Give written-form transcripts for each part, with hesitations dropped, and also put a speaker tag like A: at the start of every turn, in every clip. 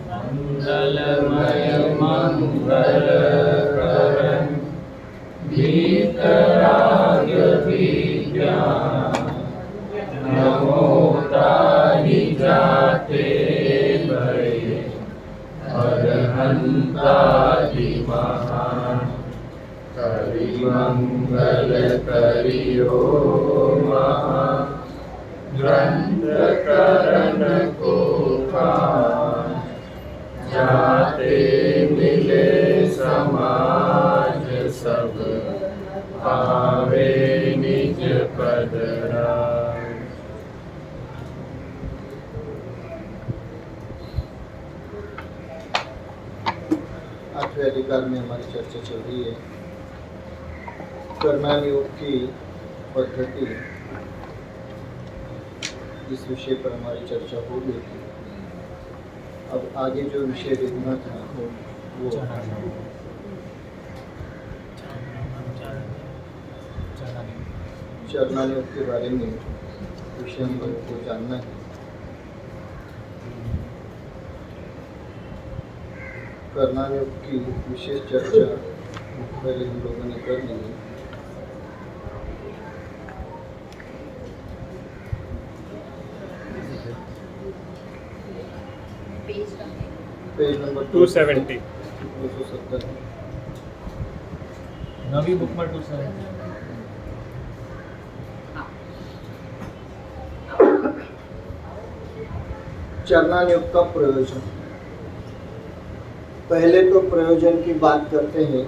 A: मंगलमय मंगलकरण वीतराग विज्ञान नमो ताहि जाते भये अरहंतादि महान करि मंगल करियो महा ग्रंथ करण को खान जाते मिले समाज सब आवे निज पद राज।
B: आठवें अधिकार में हमारी चर्चा चल रही है। कर्मयोग योग की पद्धति, इस विषय पर हमारी चर्चा हो गई थी। अब आगे जो विषय देखना था वो चरणायोग के बारे में विषय हम लोगों को जानना है। कर्मयोग की विशेष चर्चा पहले हम लोगों ने कर ली है। पेज नंबर
C: 270
B: 270
C: नवी बुक में 270
B: चरणायोग का प्रयोजन। पहले तो प्रयोजन की बात करते हैं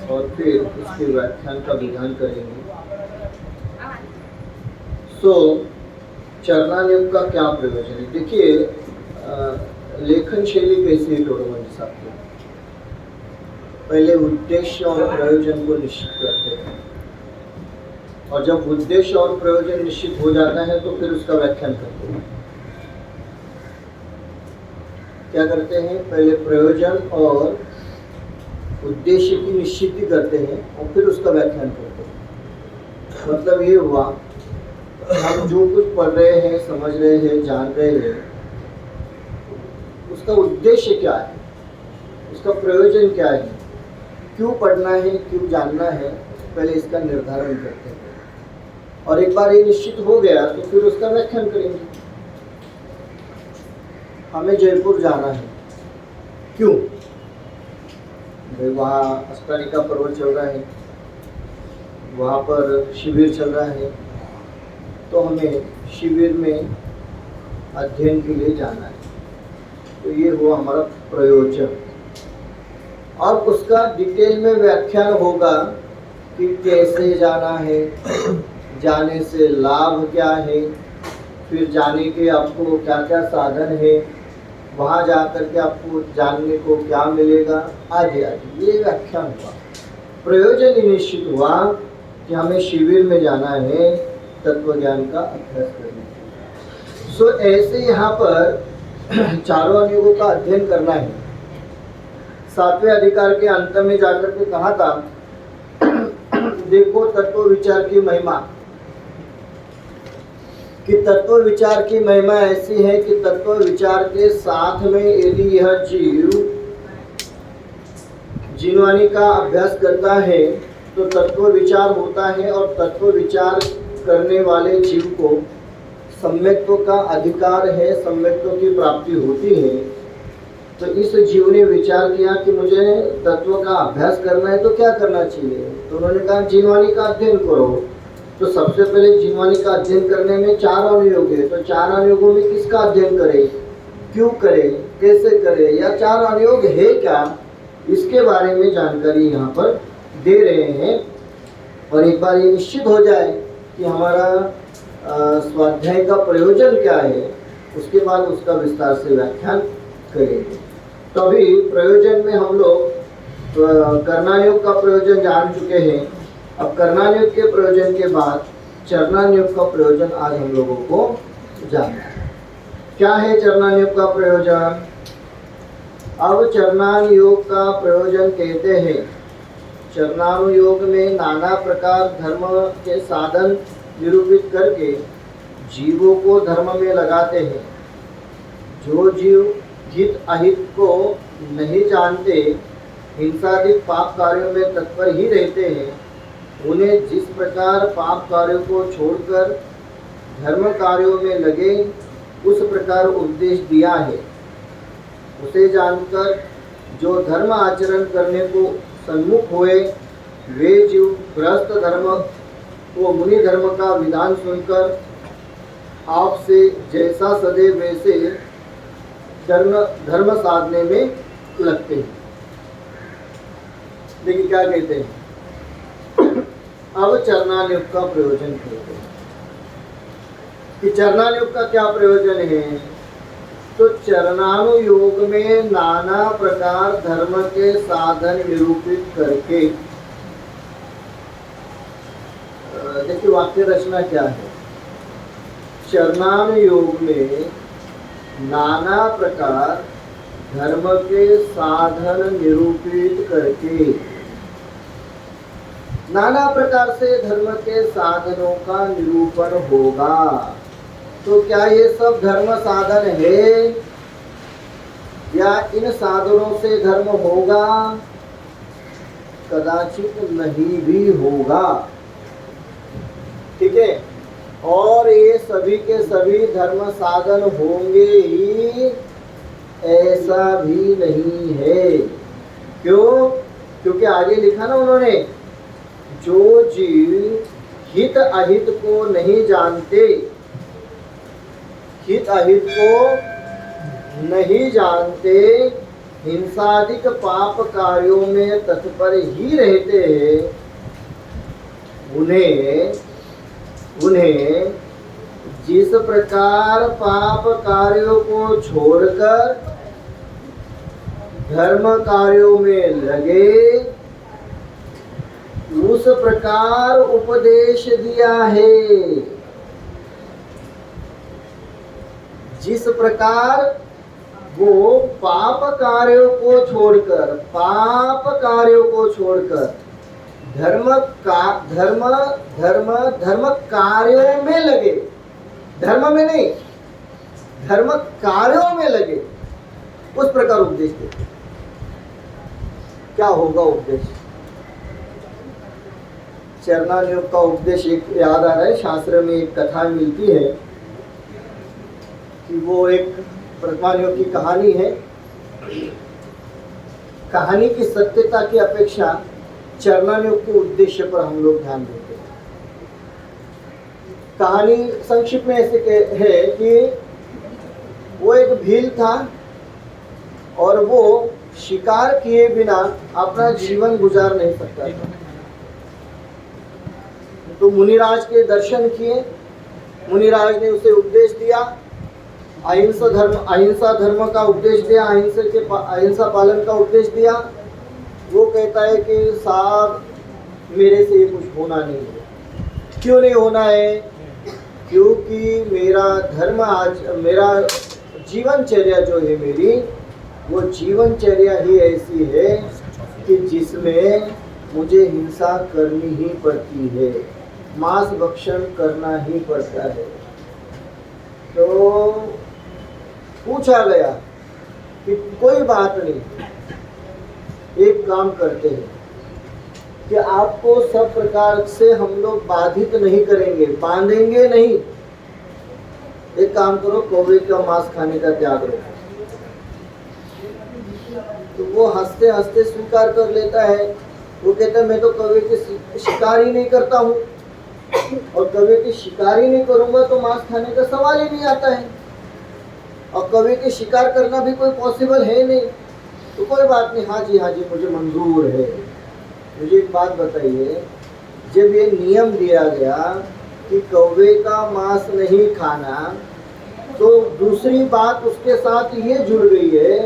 B: और फिर उसके व्याख्यान का विधान करेंगे। चरणायोग का क्या प्रयोजन है? देखिए, लेखन शैली कैसी है टोडोमंडी साहब की। पहले उद्देश्य और प्रयोजन को निश्चित करते हैं और जब उद्देश्य और प्रयोजन निश्चित हो जाता है तो फिर उसका व्याख्यान करते हैं। क्या करते हैं? पहले प्रयोजन और उद्देश्य की निश्चिति करते हैं और फिर उसका व्याख्यान करते हैं। मतलब ये हुआ, हम जो कुछ पढ़ रहे हैं, समझ रहे हैं, जान रहे हैं, उसका उद्देश्य क्या है, उसका प्रयोजन क्या है, क्यों पढ़ना है, क्यों जानना है, पहले इसका निर्धारण करते हैं। और एक बार ये निश्चित हो गया तो फिर उसका व्याख्यान करेंगे। हमें जयपुर जाना है, क्यों? भाई वहाँ अष्टारिका पर्व चल रहा है, वहाँ पर शिविर चल रहा है, तो हमें शिविर में अध्ययन के लिए जाना है। तो ये हुआ हमारा प्रयोजन। और उसका डिटेल में व्याख्यान होगा कि कैसे जाना है, जाने से लाभ क्या है, फिर जाने के आपको क्या क्या साधन है, वहाँ जाकर के आपको जानने को क्या मिलेगा, आदि आदि। ये व्याख्यान हुआ। प्रयोजन निश्चित हुआ कि हमें शिविर में जाना है तत्व ज्ञान का अभ्यास करने के लिए। ऐसे यहाँ पर चारों अनुयोगों का अध्ययन करना है। सातवें अधिकार के अंत में जाकर के कहा था, देखो तत्व विचार की महिमा, कि तत्व विचार की महिमा ऐसी है कि तत्व विचार के साथ में यदि यह जीव जीववाणी का अभ्यास करता है तो तत्व विचार होता है और तत्व विचार करने वाले जीव को सम्यक्त्व का अधिकार है, सम्यक्त्व की प्राप्ति होती है। तो इस जीव ने विचार किया कि मुझे तत्व का अभ्यास करना है तो क्या करना चाहिए? तो उन्होंने कहा जीववाणी का अध्ययन करो। तो सबसे पहले जीववाणी का अध्ययन करने में 4 अनुयोग है, तो 4 अनुयोगों में किसका अध्ययन करें, क्यों करें, कैसे करें, या 4 अनुयोग है क्या, इसके बारे में जानकारी यहाँ पर दे रहे हैं। और एक बार ये निश्चित हो जाए कि हमारा स्वाध्याय का प्रयोजन क्या है, उसके बाद उसका विस्तार से व्याख्यान करेंगे। तभी प्रयोजन में हम लोग कर्मयोग का प्रयोजन जान चुके हैं। अब कर्मयोग के प्रयोजन के बाद चरणायोग का प्रयोजन आज हम लोगों को जानना है। क्या है चरणायोग का प्रयोजन? अब चरणायोग का प्रयोजन कहते हैं, चरणायोग में नाना प्रकार धर्म के साधन निरूपित करके जीवों को धर्म में लगाते हैं। जो जीव हित अहित को नहीं जानते, हिंसादिक पाप कार्यों में तत्पर ही रहते हैं, उन्हें जिस प्रकार पाप कार्यों को छोड़कर धर्म कार्यों में लगे उस प्रकार उपदेश दिया है। उसे जानकर जो धर्म आचरण करने को सन्मुख हुए, वे जीव गृहस्थ धर्म को मुनि धर्म का विधान सुनकर आपसे जैसा सदैव वैसे धर्म साधने में लगते हैं। लेकिन क्या कहते हैं, अब चरणानुयोग का प्रयोजन कहते हैं कि चरणानुयोग का क्या प्रयोजन है। तो चरणानुयोग में नाना प्रकार धर्म के साधन निरूपित करके, देखिए वाक्य रचना क्या है। चरणानुयोग में नाना प्रकार धर्म के साधन निरूपित करके, नाना प्रकार से धर्म के साधनों का निरूपण होगा। तो क्या ये सब धर्म साधन है या इन साधनों से धर्म होगा? कदाचित नहीं भी होगा। ठीक है, और ये सभी के सभी धर्म साधन होंगे ही, ऐसा भी नहीं है। क्यों? क्योंकि आगे लिखा ना उन्होंने, जो जीव हित अहित को नहीं जानते, हित अहित को नहीं जानते, हिंसादिक पाप कार्यों में तत्पर ही रहते हैं, उन्हें जिस प्रकार पाप कार्यों को छोड़कर धर्म कार्यों में लगे, उस प्रकार उपदेश दिया है। जिस प्रकार वो पाप कार्यों को छोड़कर धर्म कार्यों में लगे, धर्म में नहीं, धर्म कार्यों में लगे, उस प्रकार उपदेश देते। क्या होगा उपदेश? चरणानुयोग का उपदेश एक याद आ रहा है। शास्त्र में एक कथा मिलती है कि वो एक प्रथमानुयोग की कहानी है। कहानी की सत्यता की अपेक्षा चरणानुयोग के उद्देश्य पर हम लोग ध्यान देते हैं। कहानी संक्षिप्त में ऐसे है कि वो एक भील था और वो शिकार किए बिना अपना जीवन गुजार नहीं सकता था। तो मुनिराज के दर्शन किए, मुनिराज ने उसे उपदेश दिया, अहिंसा धर्म का उपदेश दिया, अहिंसा पालन का उपदेश दिया। वो कहता है कि साहब मेरे से ये कुछ होना नहीं है। क्यों नहीं होना है? क्योंकि मेरा जीवनचर्या जो है मेरी, वो जीवनचर्या ही ऐसी है कि जिसमें मुझे हिंसा करनी ही पड़ती है, मांस भक्षण करना ही पड़ता है। तो पूछा गया कि कोई बात नहीं, एक काम करते हैं कि आपको सब प्रकार से हम लोग बाधित नहीं करेंगे, बांधेंगे नहीं। एक काम करो, कौवे का मांस खाने का त्याग रखो। तो वो हंसते हंसते स्वीकार कर लेता है। वो कहता है मैं तो कौवे की शिकार ही नहीं करता हूँ, और कौवे की शिकार ही नहीं करूँगा तो मांस खाने का सवाल ही नहीं आता है, और कौवे की शिकार करना भी कोई पॉसिबल है नहीं। तो कोई बात नहीं, हाँ जी मुझे मंजूर है। मुझे एक बात बताइए, जब ये नियम दिया गया कि कौवे का मांस नहीं खाना, तो दूसरी बात उसके साथ ये जुड़ गई है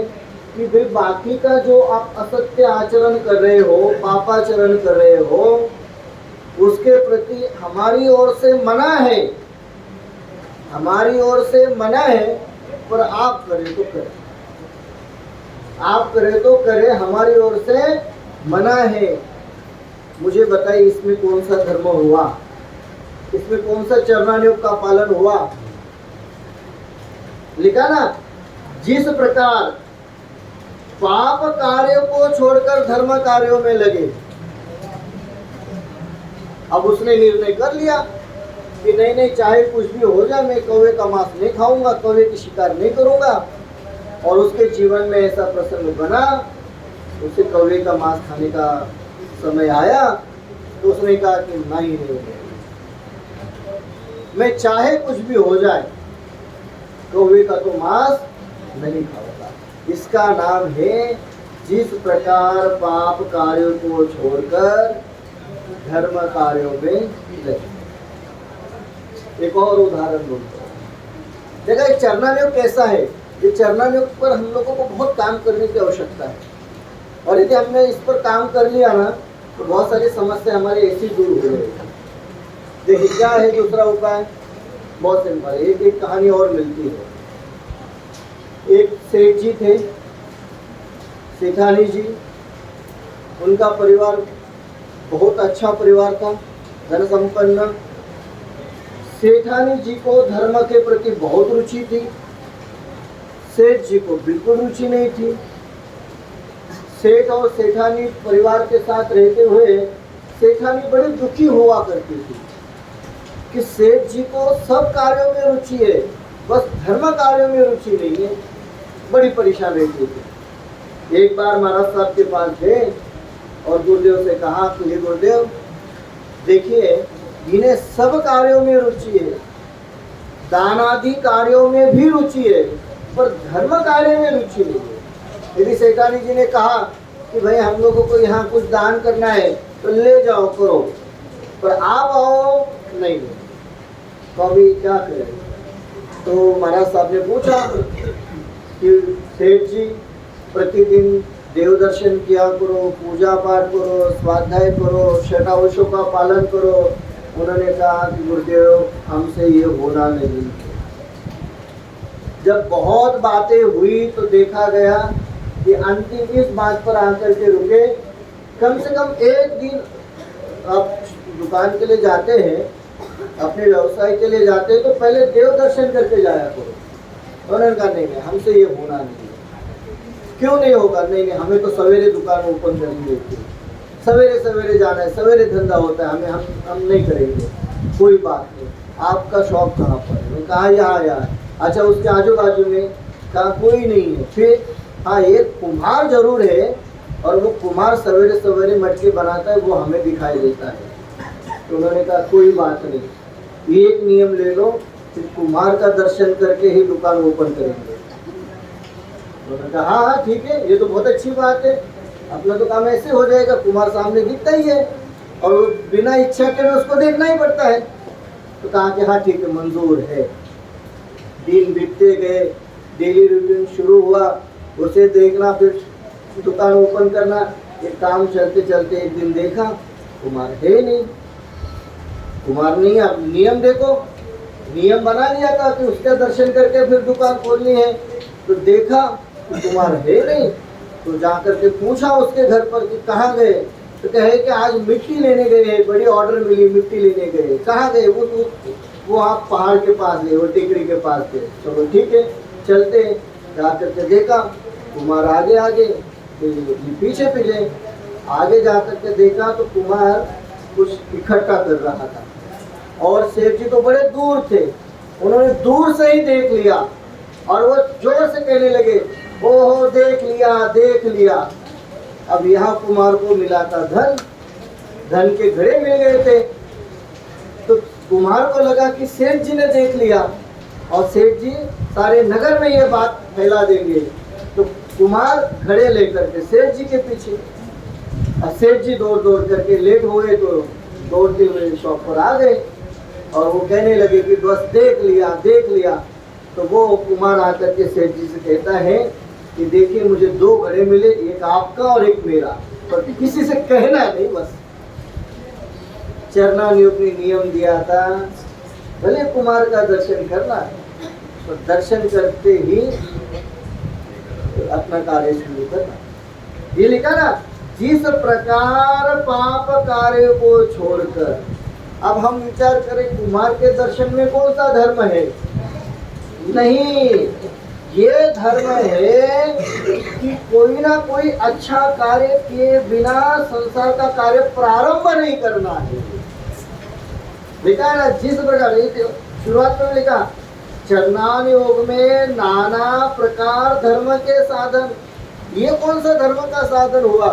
B: कि भाई बाकी का जो आप असत्य आचरण कर रहे हो, पापाचरण कर रहे हो, उसके प्रति हमारी ओर से मना है, हमारी ओर से मना है, पर आप करें तो करें, आप करें तो करें, हमारी ओर से मना है। मुझे बताइए इसमें कौन सा धर्म हुआ? इसमें कौन सा चरणानुयोग का पालन हुआ? लिखा ना, जिस प्रकार पाप कार्यों को छोड़कर धर्म कार्यों में लगे, अब उसने निर्णय कर लिया कि नहीं नहीं, चाहे कुछ भी हो जाए, मैं कौवे का मांस नहीं खाऊंगा, कौवे की शिकार नहीं करूंगा। और उसके जीवन में ऐसा प्रसंग बना, उसे कौवे का मांस खाने का समय आया तो उसने कहा कि नहीं, मैं चाहे कुछ भी हो जाए, कौवे का तो मांस नहीं खाऊंगा। इसका नाम है जिस प्रकार पाप कार्यों को छोड़कर धर्म कार्यों में लगे। एक और उदाहरण बोलते हैं। देखा एक चरणायोग कैसा है? ये चरणायोग पर हम लोगों को बहुत काम करने की आवश्यकता है, और यदि हमने इस पर काम कर लिया ना तो बहुत सारी समस्या हमारी ऐसी दूर हो जाएगी। देखिए क्या है दूसरा उपाय? बहुत सिंपल है। एक कहानी और मिलती है। एक सेठ जी थे, सेठानी जी। उनका परिवार बहुत अच्छा परिवार था, धन संपन्न। सेठानी जी को धर्म के प्रति बहुत रुचि थी, सेठ जी को बिल्कुल रुचि नहीं थी। सेठ और सेठानी परिवार के साथ रहते हुए सेठानी बड़ी दुखी हुआ करती थी कि सेठ जी को सब कार्यों में रुचि है, बस धर्म कार्यों में रुचि नहीं है। बड़ी परेशान रहती थी। एक बार महाराज साहब के पास गए और गुरुदेव से कहा कि हे गुरुदेव, देखिए इन्हें सब कार्यों में रुचि है, दान आदि कार्यों में भी रुचि है, पर धर्म कार्य में रुचि नहीं है। यदि सेठानी जी ने कहा कि भाई हम लोगों को यहाँ कुछ दान करना है तो ले जाओ करो, पर आप आओ नहीं, तो अभी क्या करें? तो महाराज साहब ने पूछा कि सेठ जी प्रतिदिन देव दर्शन किया करो, पूजा पाठ करो, स्वाध्याय करो, षडावशों का पालन करो। उन्होंने कहा कि गुरुदेव हमसे ये होना नहीं। जब बहुत बातें हुई तो देखा गया कि अंतिम इस बात पर आकर के रुके, कम से कम एक दिन आप दुकान के लिए जाते हैं, अपने व्यवसाय के लिए जाते हैं, तो पहले देव दर्शन करके जाया करो। उन्होंने कहा नहीं हमसे ये होना नहीं। क्यों नहीं होगा? नहीं हमें तो सवेरे दुकान ओपन करनी होती है, सवेरे सवेरे जाना है, सवेरे धंधा होता है, हम नहीं करेंगे। कोई बात नहीं, आपका शौक कहाँ पर है? मैं कहा यहाँ। अच्छा उसके आजू बाजू में? कहा कोई नहीं है। फिर हाँ एक कुम्हार जरूर है, और वो कुम्हार सवेरे सवेरे मटके बनाता है, वो हमें दिखाई देता है। तो उन्होंने कहा कोई बात नहीं, एक नियम ले लो कि कुम्हार का दर्शन करके ही दुकान ओपन करेंगे। उन्होंने कहा हाँ ठीक है, ये तो बहुत अच्छी बात है, अपना तो काम ऐसे हो जाएगा, कुम्हार सामने दिखता ही है और बिना इच्छा के उसको देखना ही पड़ता है। तो कहा कि हाँ ठीक है, मंजूर है। दिन बीतते गए, डेली रूटीन शुरू हुआ, उसे देखना, फिर दुकान ओपन करना। एक काम चलते चलते एक दिन देखा कुम्हार है नहीं। कुम्हार नहीं, अब नियम देखो, नियम बना लिया था कि उसका दर्शन करके फिर दुकान खोलनी है। तो देखा कुम्हार है नहीं, तो जाकर के पूछा उसके घर पर कि कहाँ गए? तो कहे कि आज मिट्टी लेने गए हैं, बड़ी ऑर्डर मिली, मिट्टी लेने गए। कहाँ गए? वो आप पहाड़ के पास गए, वो टेकरी के पास गए। चलो ठीक है चलते। जाकर के देखा कुम्हार आगे पीछे आगे जाकर के देखा तो कुम्हार कुछ इकट्ठा कर रहा था, और सेठ जी तो बड़े दूर थे। उन्होंने दूर से ही देख लिया और वो जोर से कहने लगे, ओहो देख लिया। अब यहाँ कुम्हार को मिला था धन के घड़े मिल गए थे। तो कुम्हार को लगा कि सेठ जी ने देख लिया और सेठ जी सारे नगर में ये बात फैला देंगे। तो कुम्हार घड़े लेकर के सेठ जी के पीछे, और सेठ जी दौड़ करके लेट हो गए, तो दौड़ते हुए शॉप पर आ गए और वो कहने लगे कि बस देख लिया। तो वो कुम्हार आकर के सेठ जी से कहता है कि देखिए मुझे 2 घड़े मिले, एक आपका और एक मेरा, पर किसी से कहना नहीं। बस चरणायोग ने नियम दिया था, भले कुम्हार का दर्शन करना, तो दर्शन करते ही अपना कार्य शुरू करना। ये लिखा ना, जिस प्रकार पाप कार्य को छोड़कर। अब हम विचार करें कुम्हार के दर्शन में कौन सा धर्म है? नहीं, ये धर्म है कि कोई ना कोई अच्छा कार्य किए बिना संसार का कार्य प्रारंभ नहीं करना है। लिखा है ना, जिस प्रकार शुरुआत में लिखा चरणान योग में नाना प्रकार धर्म के साधन। ये कौन सा धर्म का साधन हुआ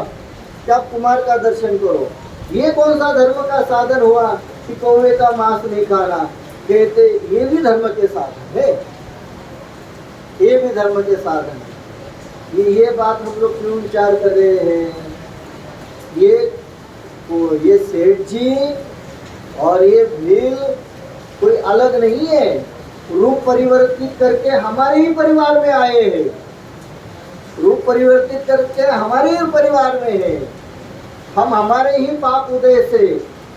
B: कि आप कुमार का दर्शन करो? ये कौन सा धर्म का साधन हुआ कि कौवे का मांस नहीं खाना? कहते ये भी धर्म के साधन है, ये भी धर्म के साधन है। ये बात हम लोग क्यों विचार कर रहे हैं? ये सेठ जी और ये भील कोई अलग नहीं है, रूप परिवर्तित करके हमारे ही परिवार में आए हैं, रूप परिवर्तित करके हमारे ही परिवार में है। हम हमारे ही पाप उदय से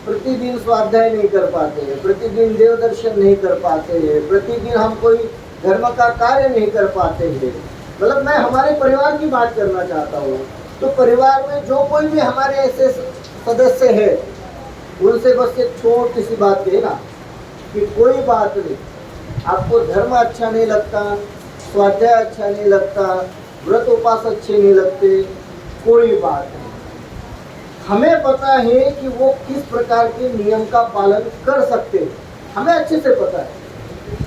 B: प्रतिदिन स्वाध्याय नहीं कर पाते हैं, प्रतिदिन देव दर्शन नहीं कर पाते हैं, प्रतिदिन हम कोई धर्म का कार्य नहीं कर पाते हैं। मतलब मैं हमारे परिवार की बात करना चाहता हूँ। तो परिवार में जो कोई भी हमारे ऐसे सदस्य है, उनसे बस एक छोटी सी बात कहना कि कोई बात नहीं, आपको धर्म अच्छा नहीं लगता, स्वाध्याय अच्छा नहीं लगता, व्रत उपास अच्छे नहीं लगते, कोई बात नहीं। हमें पता है कि वो किस प्रकार के नियम का पालन कर सकते हैं, हमें अच्छे से पता है।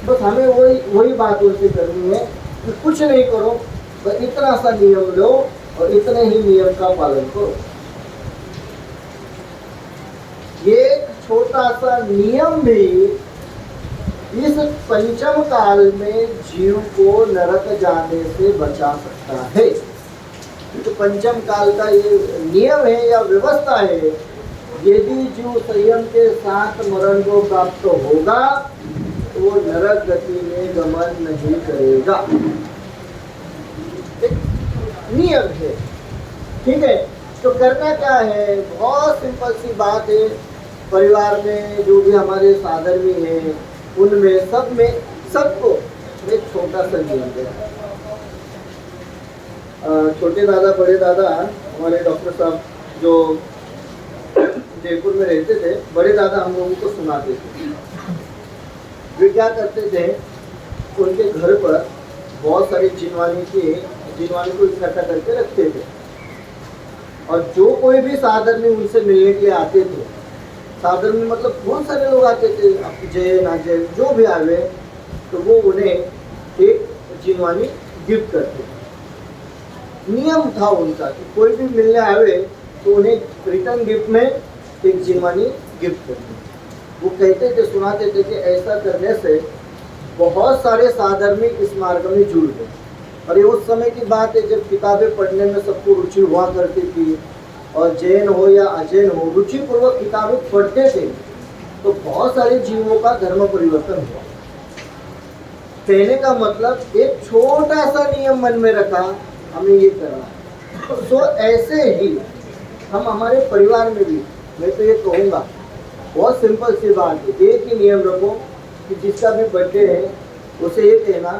B: बस हमें वही बात उनसे करनी है कि कुछ नहीं करो, बस इतना सा नियम लो और इतने ही नियम का पालन करो। ये छोटा सा नियम भी इस पंचम काल में जीव को नरक जाने से बचा सकता है। तो पंचम काल का ये नियम है या व्यवस्था है, यदि जीव संयम के साथ मरण को प्राप्त होगा तो वो नरक गति में गमन नहीं करेगा। एक नियम है, ठीक है। तो करना क्या है? बहुत सिंपल सी बात है। परिवार में जो भी हमारे साधर्मी हैं, उनमें सब में सबको एक छोटा सा नियम है। छोटे दादा बड़े दादा हमारे डॉक्टर साहब जो जयपुर में रहते थे, बड़े दादा हम लोगों को सुनाते थे। वे क्या करते थे, उनके घर पर बहुत सारी जिनवानी को इकट्ठा करके रखते थे, और जो कोई भी साधर्मी उनसे मिलने के लिए आते थे, साधर्मी मतलब बहुत सारे लोग आते थे, जैन अजैन जो भी आवे, तो वो उन्हें एक जिनवानी गिफ्ट करते थे। नियम था उनका कि कोई भी मिलने आवे तो उन्हें रिटर्न गिफ्ट में एक जिनवानी गिफ्ट करते। वो कहते थे, सुनाते थे कि ऐसा करने से बहुत सारे साधर्मी इस मार्ग में जुड़ गए। और ये उस समय की बात है जब किताबें पढ़ने में सबको रुचि हुआ करती थी, और जैन हो या अजैन हो रुचिपूर्वक किताबें पढ़ते थे, तो बहुत सारे जीवों का धर्म परिवर्तन हुआ। कहने का मतलब एक छोटा सा नियम मन में रखा, हमें ये करना है। तो ऐसे ही हम हमारे परिवार में भी, मैं तो ये कहूँगा, बहुत सिंपल सी बात है, एक ही नियम रखो कि जिसका भी बर्थडे है उसे ये कहना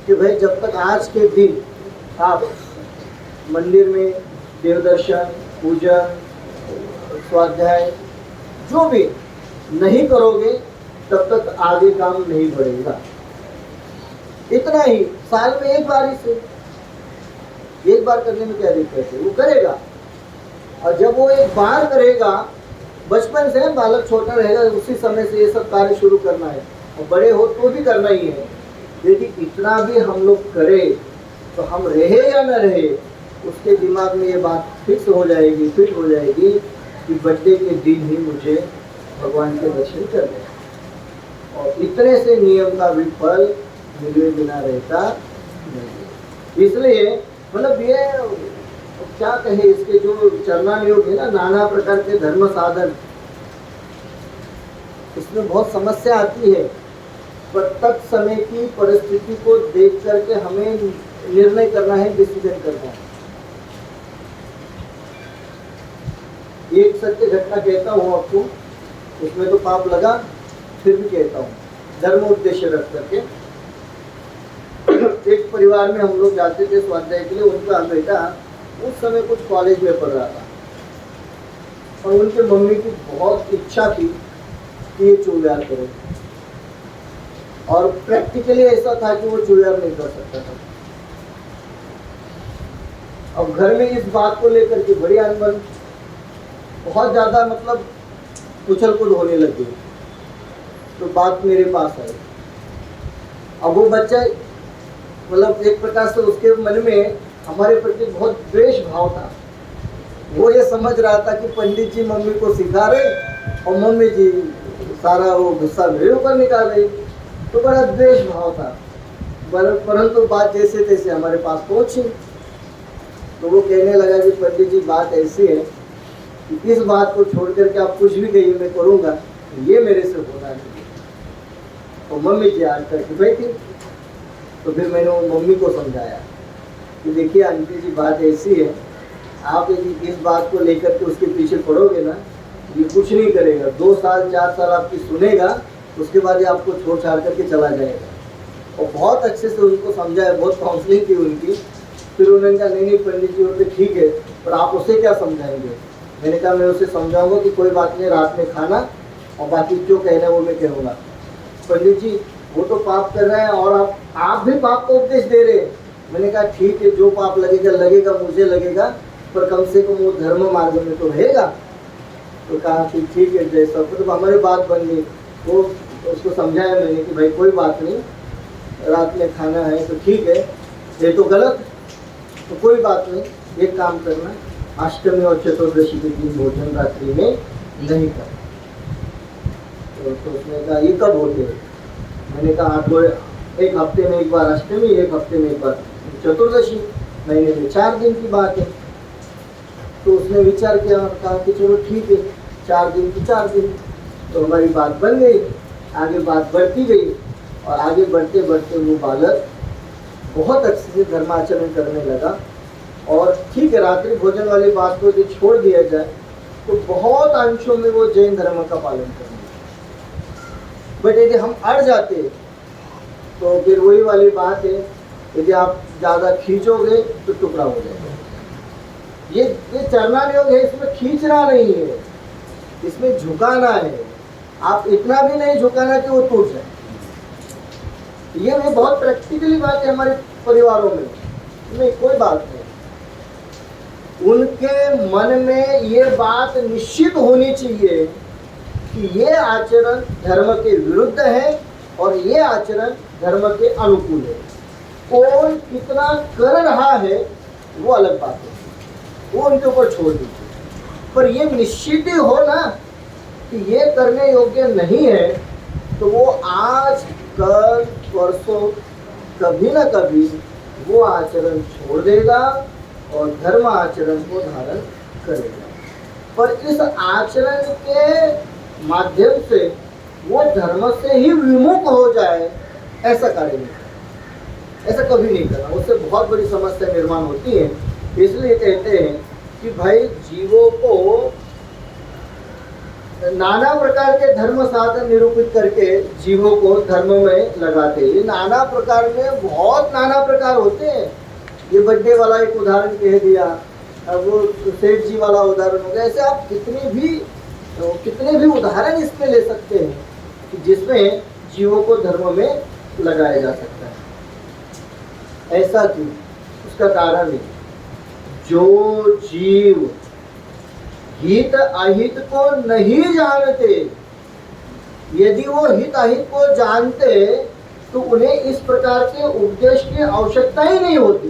B: कि भाई जब तक आज के दिन आप मंदिर में देव दर्शन, पूजन, स्वाध्याय जो भी नहीं करोगे, तब तक आगे काम नहीं बढ़ेगा। इतना ही, साल में एक बार ही से, एक बार करने में क्या दिक्कत है, वो करेगा। और जब वो एक बार करेगा, बचपन से बालक छोटा रहेगा, उसी समय से ये सब कार्य शुरू करना है, और बड़े हो तो भी करना ही है। यदि इतना भी हम लोग करें तो हम रहे या न रहे, उसके दिमाग में ये बात फिट हो जाएगी कि बर्थडे के दिन ही मुझे भगवान के दर्शन करने हैं। और इतने से नियम का भी फल मिले बिना रहता नहीं। इसलिए मतलब ये क्या कहे, इसके जो चरणान योग है ना, नाना प्रकार के धर्म साधन, इसमें बहुत समस्या आती है, पर तत्समय की परिस्थिति को देख करके हमें निर्णय करना है, डिसीजन करना है। एक सत्य घटना कहता हूँ आपको, उसमें तो पाप लगा, फिर भी कहता हूँ, धर्म उद्देश्य रख करके। एक परिवार में हम लोग जाते थे स्वाध्याय के लिए। उनका बेटा उस समय कुछ कॉलेज में पढ़ रहा था, और उनके मम्मी की बहुत इच्छा थी कि ये चूड़ियार करे, और प्रैक्टिकली ऐसा था कि वो चूड़ियार नहीं कर सकता था। अब घर में इस बात को लेकर के बड़ी अनबन, बहुत ज़्यादा मतलब उछल कूद होने लगी। तो बात मेरे पास आई। अब वो बच्चा मतलब एक प्रकार से उसके मन में हमारे प्रति बहुत द्वेष भाव था। वो ये समझ रहा था कि पंडित जी मम्मी को सिखा रहे और मम्मी जी सारा वो गुस्सा मेरे ऊपर निकाल रही। तो बड़ा द्वेष भाव था। परंतु बात जैसे तैसे हमारे पास पहुंची। तो वो कहने लगा कि पंडित जी बात ऐसी है कि इस बात को छोड़ करके आप कुछ भी कहिए मैं करूँगा, ये मेरे से होना नहीं। तो मम्मी जी आज करके बैठी। तो फिर मैंने वो मम्मी को समझाया कि देखिए आंटी जी बात ऐसी है, आप यदि इस बात को लेकर के उसके पीछे पड़ोगे ना, ये कुछ नहीं करेगा। 2 साल 4 साल आपकी सुनेगा, उसके बाद ये आपको छोड़ छाड़ करके चला जाएगा। और बहुत अच्छे से उनको समझाया, बहुत काउंसलिंग की उनकी। फिर उन्होंने कहा नहीं पंडित जी वो तो ठीक है, पर आप उसे क्या समझाएंगे। मैंने कहा मैं उसे समझाऊंगा कि कोई बात नहीं, रात में खाना और बाकी जो कहना है वो मैं कहूँगा। पंडित जी वो तो पाप कर रहे हैं और आप भी पाप को उपदेश दे रहे हैं। मैंने कहा ठीक है, जो पाप लगेगा मुझे लगेगा, पर कम से कम वो धर्म मार्ग में तो रहेगा। तो कहा कि ठीक है जैसा। तो हमारी बात बन गई। वो उसको समझाया मैंने कि भाई कोई बात नहीं, रात में खाना है तो ठीक है, ये तो गलत तो कोई बात नहीं, एक काम करना, अष्टमी और चतुर्दशी के दिन भोजन रात्रि में नहीं करना। तो उसने कहा ये कब होते हैं। मैंने कहा एक हफ्ते में एक बार अष्टमी, एक हफ्ते में एक बार चतुर्दशी, महीने में 4 दिन की बात है। तो उसने विचार किया और कहा कि चलो ठीक है 4 दिन की 4 दिन। तो हमारी बात बन गई, आगे बात बढ़ती गई और आगे बढ़ते बढ़ते वो बालक बहुत अच्छे से धर्माचरण करने लगा। और ठीक है रात्रि भोजन वाली बात को यदि छोड़ दिया जाए तो बहुत अंशों में वो जैन धर्म का पालन करने लगा। बट यदि हम अड़ जाते तो फिर वही वाली बात है, यदि आप ज़्यादा खींचोगे तो टुकड़ा हो जाएगा। ये चरना योग है, इसमें खींचना नहीं है, इसमें झुकाना है। आप इतना भी नहीं झुकाना कि वो टूट जाए। ये बहुत प्रैक्टिकली बात है हमारे परिवारों में, नहीं कोई बात नहीं। उनके मन में ये बात निश्चित होनी चाहिए कि ये आचरण धर्म के विरुद्ध है और ये आचरण धर्म के अनुकूल है। कौन कितना कर रहा है वो अलग बात है, वो उनके ऊपर छोड़ दीजिए। पर ये निश्चित ही हो ना कि ये करने योग्य नहीं है, तो वो आज कल परसों कभी ना कभी वो आचरण छोड़ देगा और धर्म आचरण को धारण करेगा। पर इस आचरण के माध्यम से वो धर्म से ही विमुख हो जाए, ऐसा कार्य नहीं करना, ऐसा कभी नहीं करना। उससे बहुत बड़ी समस्या निर्माण होती है। इसलिए कहते हैं कि भाई जीवों को नाना प्रकार के धर्म साधन निरूपित करके जीवों को धर्म में लगाते हैं। नाना प्रकार में बहुत नाना प्रकार होते हैं। ये बर्थडे वाला एक उदाहरण कह दिया, अब वो सेठ जी वाला उदाहरण हो गया। ऐसे आप कितने भी उदाहरण इसमें ले सकते हैं कि जिसमें जीवों को धर्म में लगाया जा सकता है। ऐसा क्यों? उसका कारण है, जो जीव हित अहित को नहीं जानते, यदि वो हित अहित को जानते तो उन्हें इस प्रकार के उपदेश की आवश्यकता ही नहीं होती।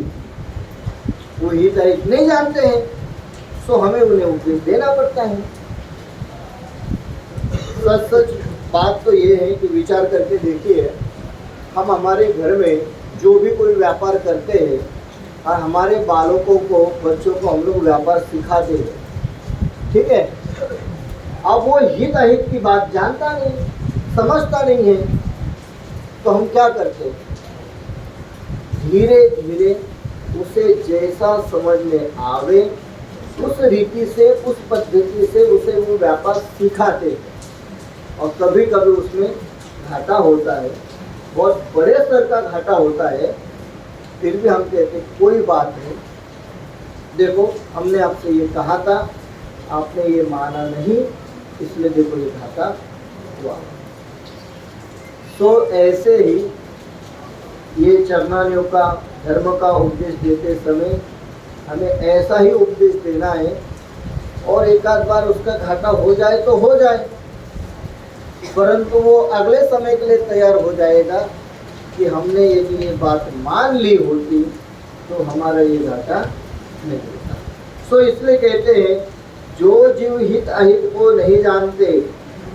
B: वो हित अहित नहीं जानते हैं तो हमें उन्हें उपदेश देना पड़ता है। सच बात तो ये है कि विचार करके देखिए, हम हमारे घर में जो भी कोई व्यापार करते हैं और हमारे बालकों को, बच्चों को हम लोग व्यापार सिखाते हैं, ठीक है। अब वो हित अहित की बात जानता नहीं, समझता नहीं है, तो हम क्या करते हैं, धीरे धीरे उसे जैसा समझ में आवे उस रीति से, उस पद्धति से उसे वो व्यापार सिखाते हैं। और कभी कभी उसमें घाटा होता है, बहुत बड़े स्तर का घाटा होता है, फिर भी हम कहते हैं कोई बात नहीं, देखो हमने आपसे ये कहा था, आपने ये माना नहीं, इसलिए देखो ये घाटा हुआ। तो ऐसे ही ये चरणानियों का धर्म का उपदेश देते समय हमें ऐसा ही उपदेश देना है, और एक आध बार उसका घाटा हो जाए तो हो जाए, परंतु वो अगले समय के लिए तैयार हो जाएगा कि हमने यदि ये बात मान ली होती तो हमारा ये घाटा नहीं होता। सो इसलिए कहते हैं, जो जीव हित अहित को नहीं जानते,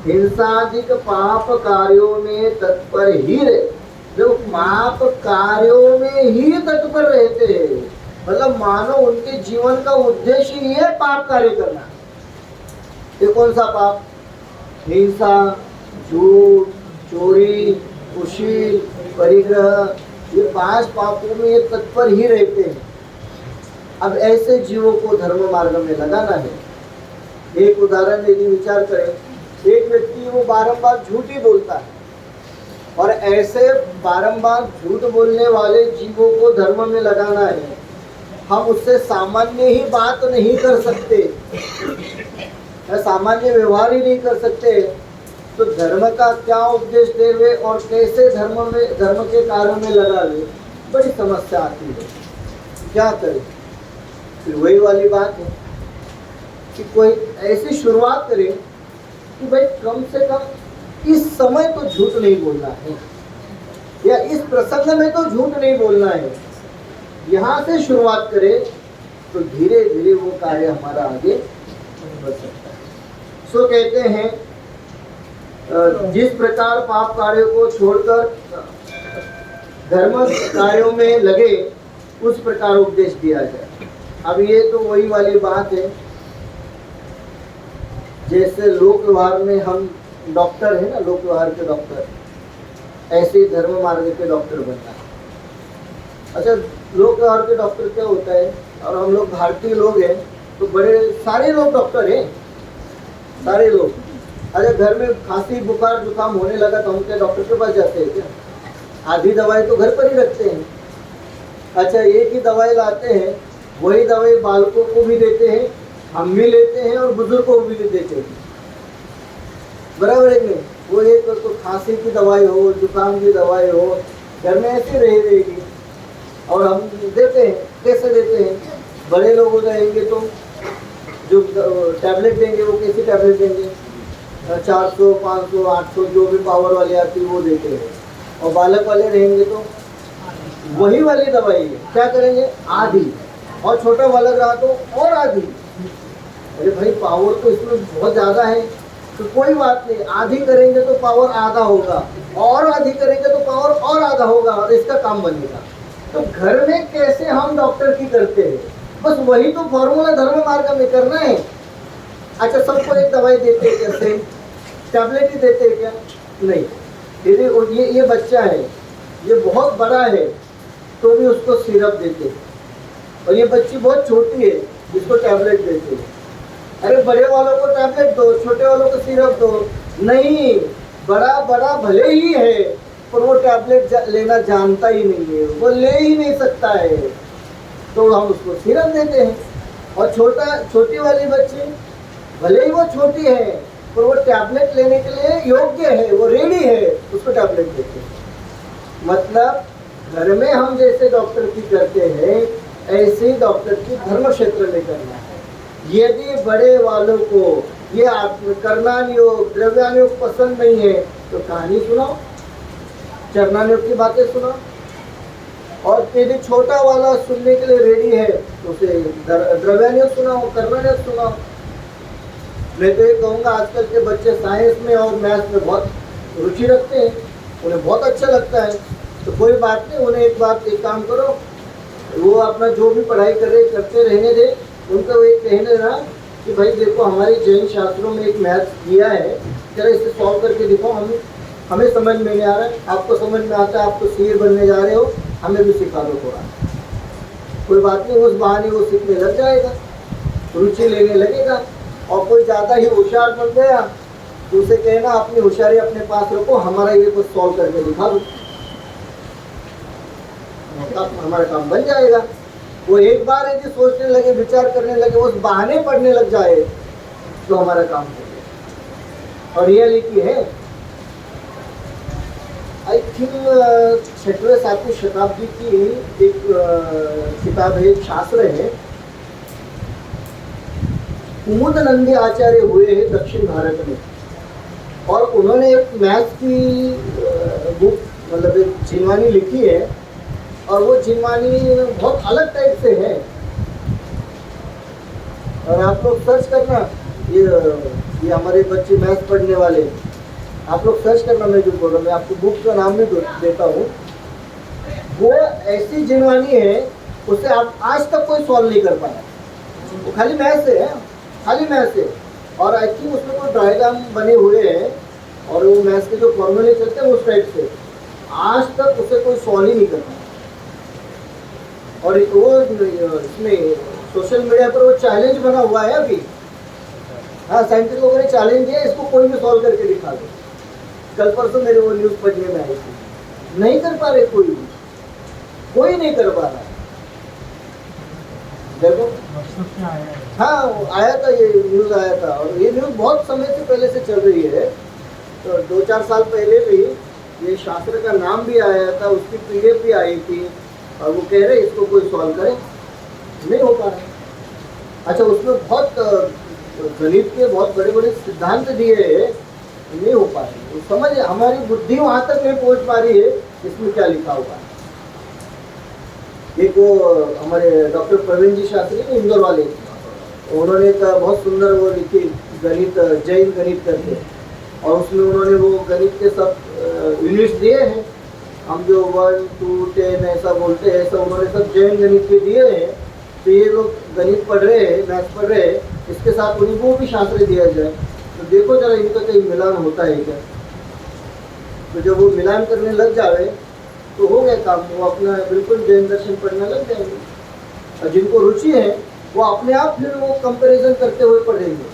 B: हिंसादिक पाप कार्यों में तत्पर ही रहे। जो पाप कार्यों में ही तत्पर रहते हैं, मतलब मानो उनके जीवन का उद्देश्य ही है पाप कार्य करना। ये कौन सा पाप? हिंसा, झूठ, चोरी, कुशील, परिग्रह, ये 5 पापों में ये तत्पर ही रहते हैं। अब ऐसे जीवों को धर्म मार्ग में लगाना है। एक उदाहरण यदि विचार करें, एक व्यक्ति वो बारंबार झूठ ही बोलता है, और ऐसे बारंबार झूठ बोलने वाले जीवों को धर्म में लगाना है। हम उससे सामान्य ही बात नहीं कर सकते, सामान्य व्यवहार ही नहीं कर सकते, तो धर्म का क्या उपदेश देवे और कैसे धर्म के कार्यों में लगावे, बड़ी समस्या आती है। क्या करें? फिर वही वाली बात है कि कोई ऐसी शुरुआत करे कि भाई कम से कम इस समय तो झूठ नहीं बोलना है, या इस प्रसंग में तो झूठ नहीं बोलना है। यहाँ से शुरुआत करे तो धीरे धीरे वो कार्य हमारा आगे बढ़ सकता है। सो कहते हैं, जिस प्रकार पाप कार्यों को छोड़कर धर्म कार्यों में लगे, उस प्रकार उपदेश दिया जाए। अब ये तो वही वाली बात है, जैसे लोक व्यवहार में हम डॉक्टर है ना, लोक व्यवहार के डॉक्टर, ऐसे ही धर्म मार्ग के डॉक्टर बनना है। अच्छा, लोक व्यवहार के डॉक्टर क्या होता है, और हम लोग भारतीय लोग हैं तो बड़े सारे लोग डॉक्टर हैं, सारे लोग। अच्छा, घर में खांसी बुखार जुकाम होने लगा तो हम क्या डॉक्टर के पास जाते हैं क्या? आधी दवाई तो घर पर ही रखते हैं। अच्छा, एक ही दवाई लाते हैं, वही दवाई बालकों को भी देते हैं, हम भी लेते हैं और बुजुर्गों को भी देते हैं, बराबर है नहीं? वो एक तो खांसी की दवाई हो, जुकाम की दवाई हो, घर में ऐसे रहेगी, और हम देते हैं। कैसे देते हैं? बड़े लोग रहेंगे तो जो टैबलेट देंगे वो कैसी टैबलेट देंगे? 400, 500, 800 जो भी पावर वाली आती है वो देते हैं, और बालक वाले रहेंगे तो वही वाली दवाई है, क्या करेंगे? आधी, और छोटा बालक रहा तो और आधी। अरे भाई, पावर तो इसमें बहुत ज़्यादा है, तो कोई बात नहीं, आधी करेंगे तो पावर आधा होगा, और आधी करेंगे तो पावर और आधा होगा, और इसका काम बनेगा। तो घर में कैसे हम डॉक्टर की करते हैं, बस वही तो फॉर्मूला धर्म मार्ग में करना है। अच्छा, सबको एक दवाई देते हैं, कैसे टैबलेट ही देते हैं क्या? नहीं। यदि ये बच्चा है, ये बहुत बड़ा है, तो भी उसको सिरप देते हैं, और ये बच्ची बहुत छोटी है, जिसको टैबलेट देते हैं। अरे, बड़े वालों को टैबलेट दो, छोटे वालों को सिरप दो। नहीं, बड़ा बड़ा भले ही है, पर वो टैबलेट लेना जानता ही नहीं है, वो ले ही नहीं सकता है, तो हम उसको सिरप देते हैं। और छोटी वाली बच्ची, भले ही वो छोटी है, पर वो टैबलेट लेने के लिए योग्य है, वो रेडी है, उसको टैबलेट देते हैं। मतलब घर में हम जैसे डॉक्टर की करते हैं, ऐसे ही डॉक्टर की धर्म क्षेत्र में करना है। यदि बड़े वालों को ये कर्णानुयोग द्रव्यानुयोग पसंद नहीं है तो कहानी सुनाओ, चरणानुयोग की बातें सुनाओ, और यदि छोटा वाला सुनने के लिए रेडी है तो उसे द्रव्यानुयोग सुनाओ, कर्णानुयोग सुनाओ। मैं तो ये कहूँगा, आजकल के बच्चे साइंस में और मैथ्स में बहुत रुचि रखते हैं, उन्हें बहुत अच्छा लगता है, तो कोई बात नहीं, उन्हें एक काम करो, वो अपना जो भी पढ़ाई करते रहने दे। उनको एक कहने देना कि भाई देखो, हमारे जैन शास्त्रों में एक मैथ्स दिया है, जरा इसे सॉल्व करके दिखाओ, हमें समझ में नहीं आ रहा है, आपको समझ में आता है, आप तो सीए बनने जा रहे हो, हमें भी सिखा दो थोड़ा। कोई बात नहीं, उस बहाने वो सीखने लग जाएगा, रुचि लेने लगेगा। और कोई ज़्यादा ही होशियार बन गया तो उसे कहना, अपनी होशियारी अपने पास रखो, हमारा ये कुछ सॉल्व करके दिखा दो, हमारा काम बन जाएगा। वो एक बार यदि सोचने लगे, विचार करने लगे, उस बहाने पढ़ने लग जाए तो हमारा काम हो गया। और रियलिटी है, आई थिंक 6वीं 7वीं शताब्दी की एक किताब है, एक शास्त्र है, कुमुद नंदी आचार्य हुए हैं दक्षिण भारत में, और उन्होंने एक मैथ्स की बुक मतलब एक जीवनी लिखी है, और वो जीवनी बहुत अलग टाइप से है। और आप लोग सर्च करना, ये हमारे बच्चे मैथ्स पढ़ने वाले, आप लोग सर्च करना, मैं जो बोल रहा हूँ, मैं आपको बुक का नाम भी देता हूँ। वो ऐसी जीवनी है, उसे आप आज तक कोई सॉल्व नहीं कर पाया। वो खाली मैथ्स है, खाली मैथ्स है, और आई थिंक उसमें कोई डायग्राम बने हुए हैं, और वो मैथ्स के जो फॉर्मूले चलते हैं उस टाइप से, आज तक उसे कोई सॉल्व ही नहीं कर पाया। और वो इसमें सोशल मीडिया पर वो चैलेंज बना हुआ है अभी। हाँ, साइंटिस्ट लोगों ने चैलेंज किया, इसको कोई भी सॉल्व करके दिखा दो। कल परसों मेरे वो न्यूज़ पढ़ने में आई थी, नहीं कर पा रहे, कोई नहीं कर पा रहा। देखो, हाँ आया था, ये न्यूज़ आया था, और ये न्यूज़ बहुत समय से पहले से चल रही है। तो 2-4 साल पहले भी ये शास्त्र का नाम भी आया था, उसकी PDF भी आई थी, और वो कह रहे इसको कोई सॉल्व करे, नहीं हो पा रहा। अच्छा, उसमें बहुत गणित के बहुत बड़े बड़े सिद्धांत दिए हैं, नहीं हो पा रही। समझ, हमारी बुद्धि वहाँ तक नहीं पहुँच पा रही है इसमें क्या लिखा हुआ है। एक वो हमारे डॉक्टर प्रवीण जी शास्त्री इंदौर वाले, उन्होंने एक बहुत सुंदर वो लिखी गणित, जैन गणित करके, और उसमें उन्होंने वो गणित के सब यूनिट्स दिए हैं। हम जो 1, 2, 10 ऐसा बोलते हैं, सब उन्होंने सब जैन गणित के दिए हैं। तो ये लोग गणित पढ़ रहे हैं, मैथ्स पढ़ रहे हैं, इसके साथ उन्हीं को भी शास्त्र दिया जाए, तो देखो जरा इनका कहीं मिलान होता है क्या। तो जब वो मिलान करने लग जाए तो हो गया काम, वो अपना बिल्कुल जैन दर्शन पढ़ने लग जाएंगे। और जिनको रुचि है वो अपने आप फिर वो कंपैरिजन करते हुए पढ़ेंगे,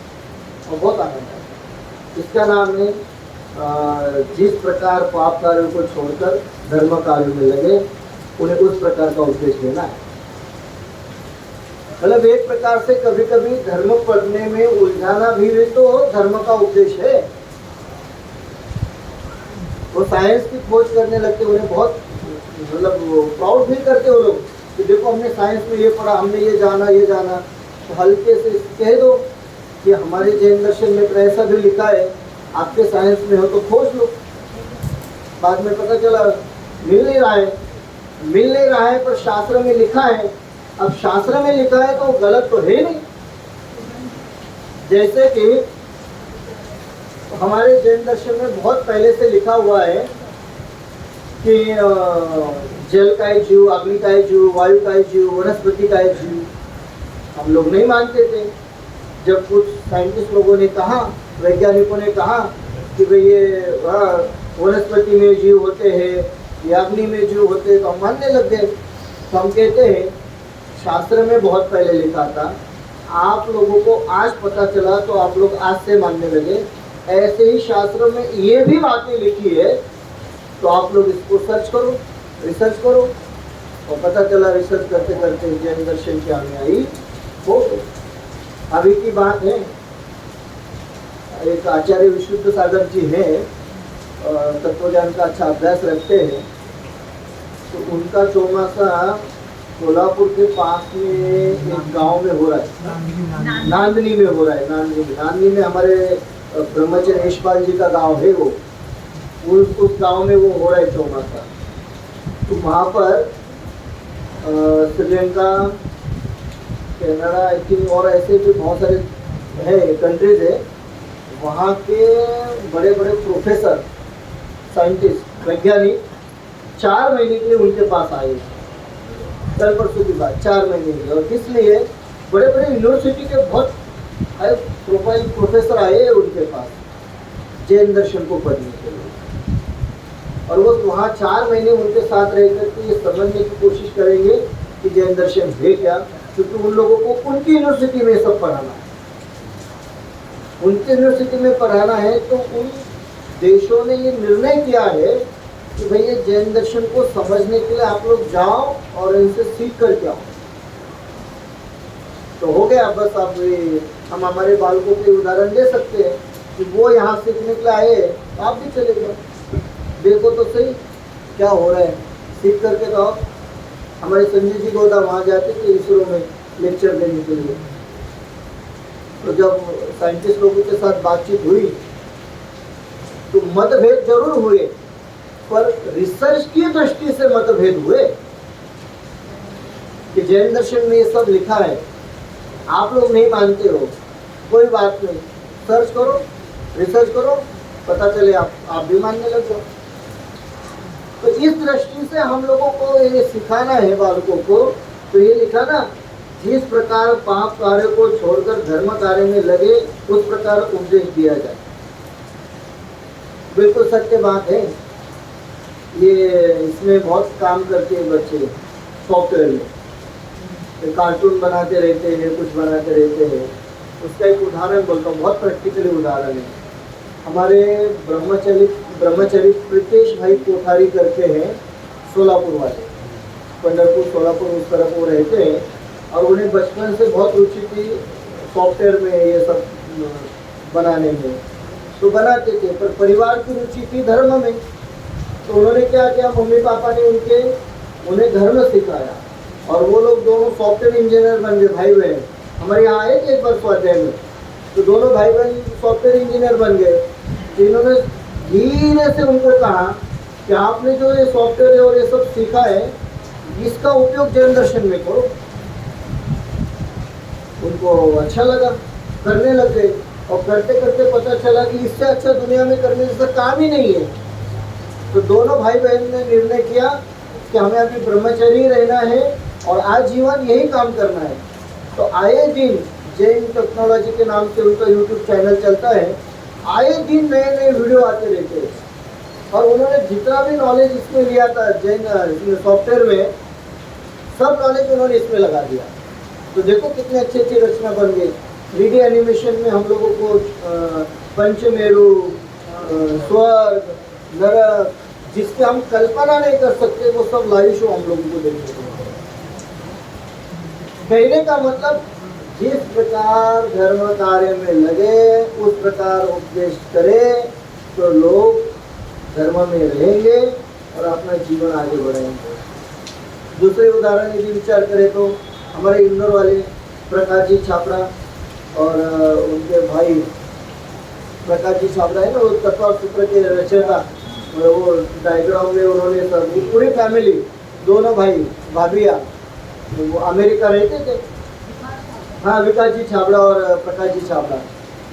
B: और बहुत आनंद आएगा। इसका नाम है जिस प्रकार पाप कार्यों को छोड़कर धर्म कार्यों में लगे, उन्हें उस प्रकार का उपदेश देना है। मतलब एक प्रकार से कभी कभी धर्म पढ़ने में उलझाना भी तो धर्म का उपदेश है। वो साइंस की खोज करने लगते, उन्हें बहुत मतलब प्राउड फील करते वो लोग कि देखो हमने साइंस में ये पढ़ा, हमने ये जाना। तो हल्के से कह दो कि हमारे जैन दर्शन में तो ऐसा भी लिखा है, आपके साइंस में हो तो खोज लो। बाद में पता चला मिल नहीं रहा है, पर शास्त्र में लिखा है। अब शास्त्र में लिखा है तो गलत तो है नहीं। जैसे कि हमारे जैन दर्शन में बहुत पहले से लिखा हुआ है कि जल का ही जीव, अग्नि का ही जीव, वायु का ही जीव, वनस्पति का ही जीव। हम लोग नहीं मानते थे। जब कुछ साइंटिस्ट लोगों ने कहा, वैज्ञानिकों ने कहा कि भाई ये वनस्पति में जीव होते हैं, ये अग्नि में जीव होते हैं, तो हम मानने लग गए। तो हम कहते हैं शास्त्र में बहुत पहले लिखा था, आप लोगों को आज पता चला तो आप लोग आज से मानने लगे। ऐसे ही शास्त्रों में ये भी बातें लिखी है, तो आप लोग इसको सर्च करो, रिसर्च करो, और पता चला रिसर्च करते करते जैन दर्शन की अनुयायी हो गए। अभी की बात है, एक आचार्य विशुद्ध सागर जी हैं, तत्वज्ञान का अच्छा अभ्यास रखते हैं। तो उनका चौमासा कोल्हापुर के पास में एक गांव में हो रहा है, नांदनी में हो रहा है। नांदनी में हमारे ब्रह्मचर्य यशपाल जी का गांव है, वो उस गांव में वो हो रहा है चौमासा। तो वहाँ पर श्रीलंका, कनाडा, आई थिंक और ऐसे भी बहुत सारे है कंट्रीज है, वहाँ के बड़े बड़े प्रोफेसर, साइंटिस्ट, वैज्ञानिक 4 महीने के लिए उनके पास आए। कल परसों की बात, 4 महीने के लिए। और किस लिए? बड़े बड़े यूनिवर्सिटी के बहुत हाई प्रोफाइल प्रोफेसर आए उनके पास जैन दर्शन को पढ़ने के लिए। और वो वहाँ 4 महीने उनके साथ रह करके ये समझने की कोशिश करेंगे कि जैन दर्शन है क्या, क्योंकि उन लोगों को उनकी यूनिवर्सिटी में सब पढ़ाना है। उनकी यूनिवर्सिटी में पढ़ाना है, तो उन देशों ने ये निर्णय किया है कि भाई ये जैन दर्शन को समझने के लिए आप लोग जाओ और इनसे सीख करके आओ। तो हो गया बस। अब हम हमारे बालकों के उदाहरण दे सकते हैं कि वो यहाँ सीखने के लिए आए, तो आप भी चले जाओ, देखो तो सही क्या हो रहा है, सीख करके तो आप। हमारे संजय जी गोदा वहाँ जाते थे इसरो में लेक्चर देने के लिए, तो जब साइंटिस्ट लोगों के साथ बातचीत हुई तो मतभेद जरूर हुए, पर रिसर्च की दृष्टि से मतभेद हुए कि जैन दर्शन में ये सब लिखा है, आप लोग नहीं मानते हो, कोई बात नहीं, सर्च करो, रिसर्च करो, पता चले आप भी मानने लग जाओ। तो इस दृष्टि से हम लोगों को ये सिखाना है बालकों को। तो ये लिखा ना, जिस प्रकार पाप कार्य को छोड़कर धर्म कार्य में लगे उस प्रकार उपदेश दिया जाए। बिल्कुल सत्य बात है। ये इसमें बहुत काम करते हैं बच्चे सॉफ्टवेयर में, कार्टून बनाते रहते हैं, कुछ बनाते रहते हैं। उसका एक उदाहरण बोलता हूँ, बहुत प्रैक्टिकली उदाहरण है। हमारे ब्रह्मचरी प्रीतेश भाई कोठारी करके हैं, सोलापुर वाले, पंढरपुर सोलापुर उस तरफ वो रहते हैं, और उन्हें बचपन से बहुत रुचि थी सॉफ्टवेयर में, ये सब बनाने में, तो बनाते थे, पर परिवार की रुचि थी धर्म में। तो उन्होंने क्या किया, मम्मी पापा ने उन्हें धर्म सिखाया, और वो लोग दोनों सॉफ्टवेयर इंजीनियर बन गए, भाई बहन। हमारे यहाँ आए थे एक बार स्वाध्याय में, तो दोनों भाई बहन सॉफ्टवेयर इंजीनियर बन गए। तो इन्होंने धीरे से उनको कहा कि आपने जो ये सॉफ्टवेयर और ये सब सीखा है, इसका उपयोग जैन दर्शन में करो। उनको अच्छा लगा, करने लग गए, और करते करते पता चला कि इससे अच्छा दुनिया में करने जैसा काम ही नहीं है। तो दोनों भाई बहन ने निर्णय किया कि हमें अभी ब्रह्मचर्य रहना है और आजीवन यही काम करना है। तो आए दिन जैन टेक्नोलॉजी के नाम से उनका यूट्यूब चैनल चलता है, आए दिन नए नए वीडियो आते रहते हैं, और उन्होंने जितना भी नॉलेज इसमें लिया था जैन सॉफ्टवेयर में, सब नॉलेज उन्होंने इसमें लगा दिया। तो देखो कितनी अच्छी अच्छी रचना बन गई। 3D एनिमेशन में हम लोगों को पंचमेरु, स्वर्ग, नरक, जिसकी हम कल्पना नहीं कर सकते, वो सब लाइव शो हम लोगों को देखने को मिलता है। कहने का मतलब, जिस प्रकार धर्म कार्य में लगे उस प्रकार उपदेश करे तो लोग धर्म में रहेंगे और अपना जीवन आगे बढ़ाएंगे। दूसरे उदाहरण यदि विचार करें तो हमारे इंदौर वाले प्रकाश जी छापड़ा और उनके भाई प्रकाश जी छापड़ा है ना, वो तत्व सूत्र के रचयिता, वो डायग्राम में उन्होंने सब पूरी फैमिली, दोनों भाई भाभिया, वो अमेरिका रहते थे। हाँ, विकास जी छाबड़ा और प्रकाश जी छाबड़ा,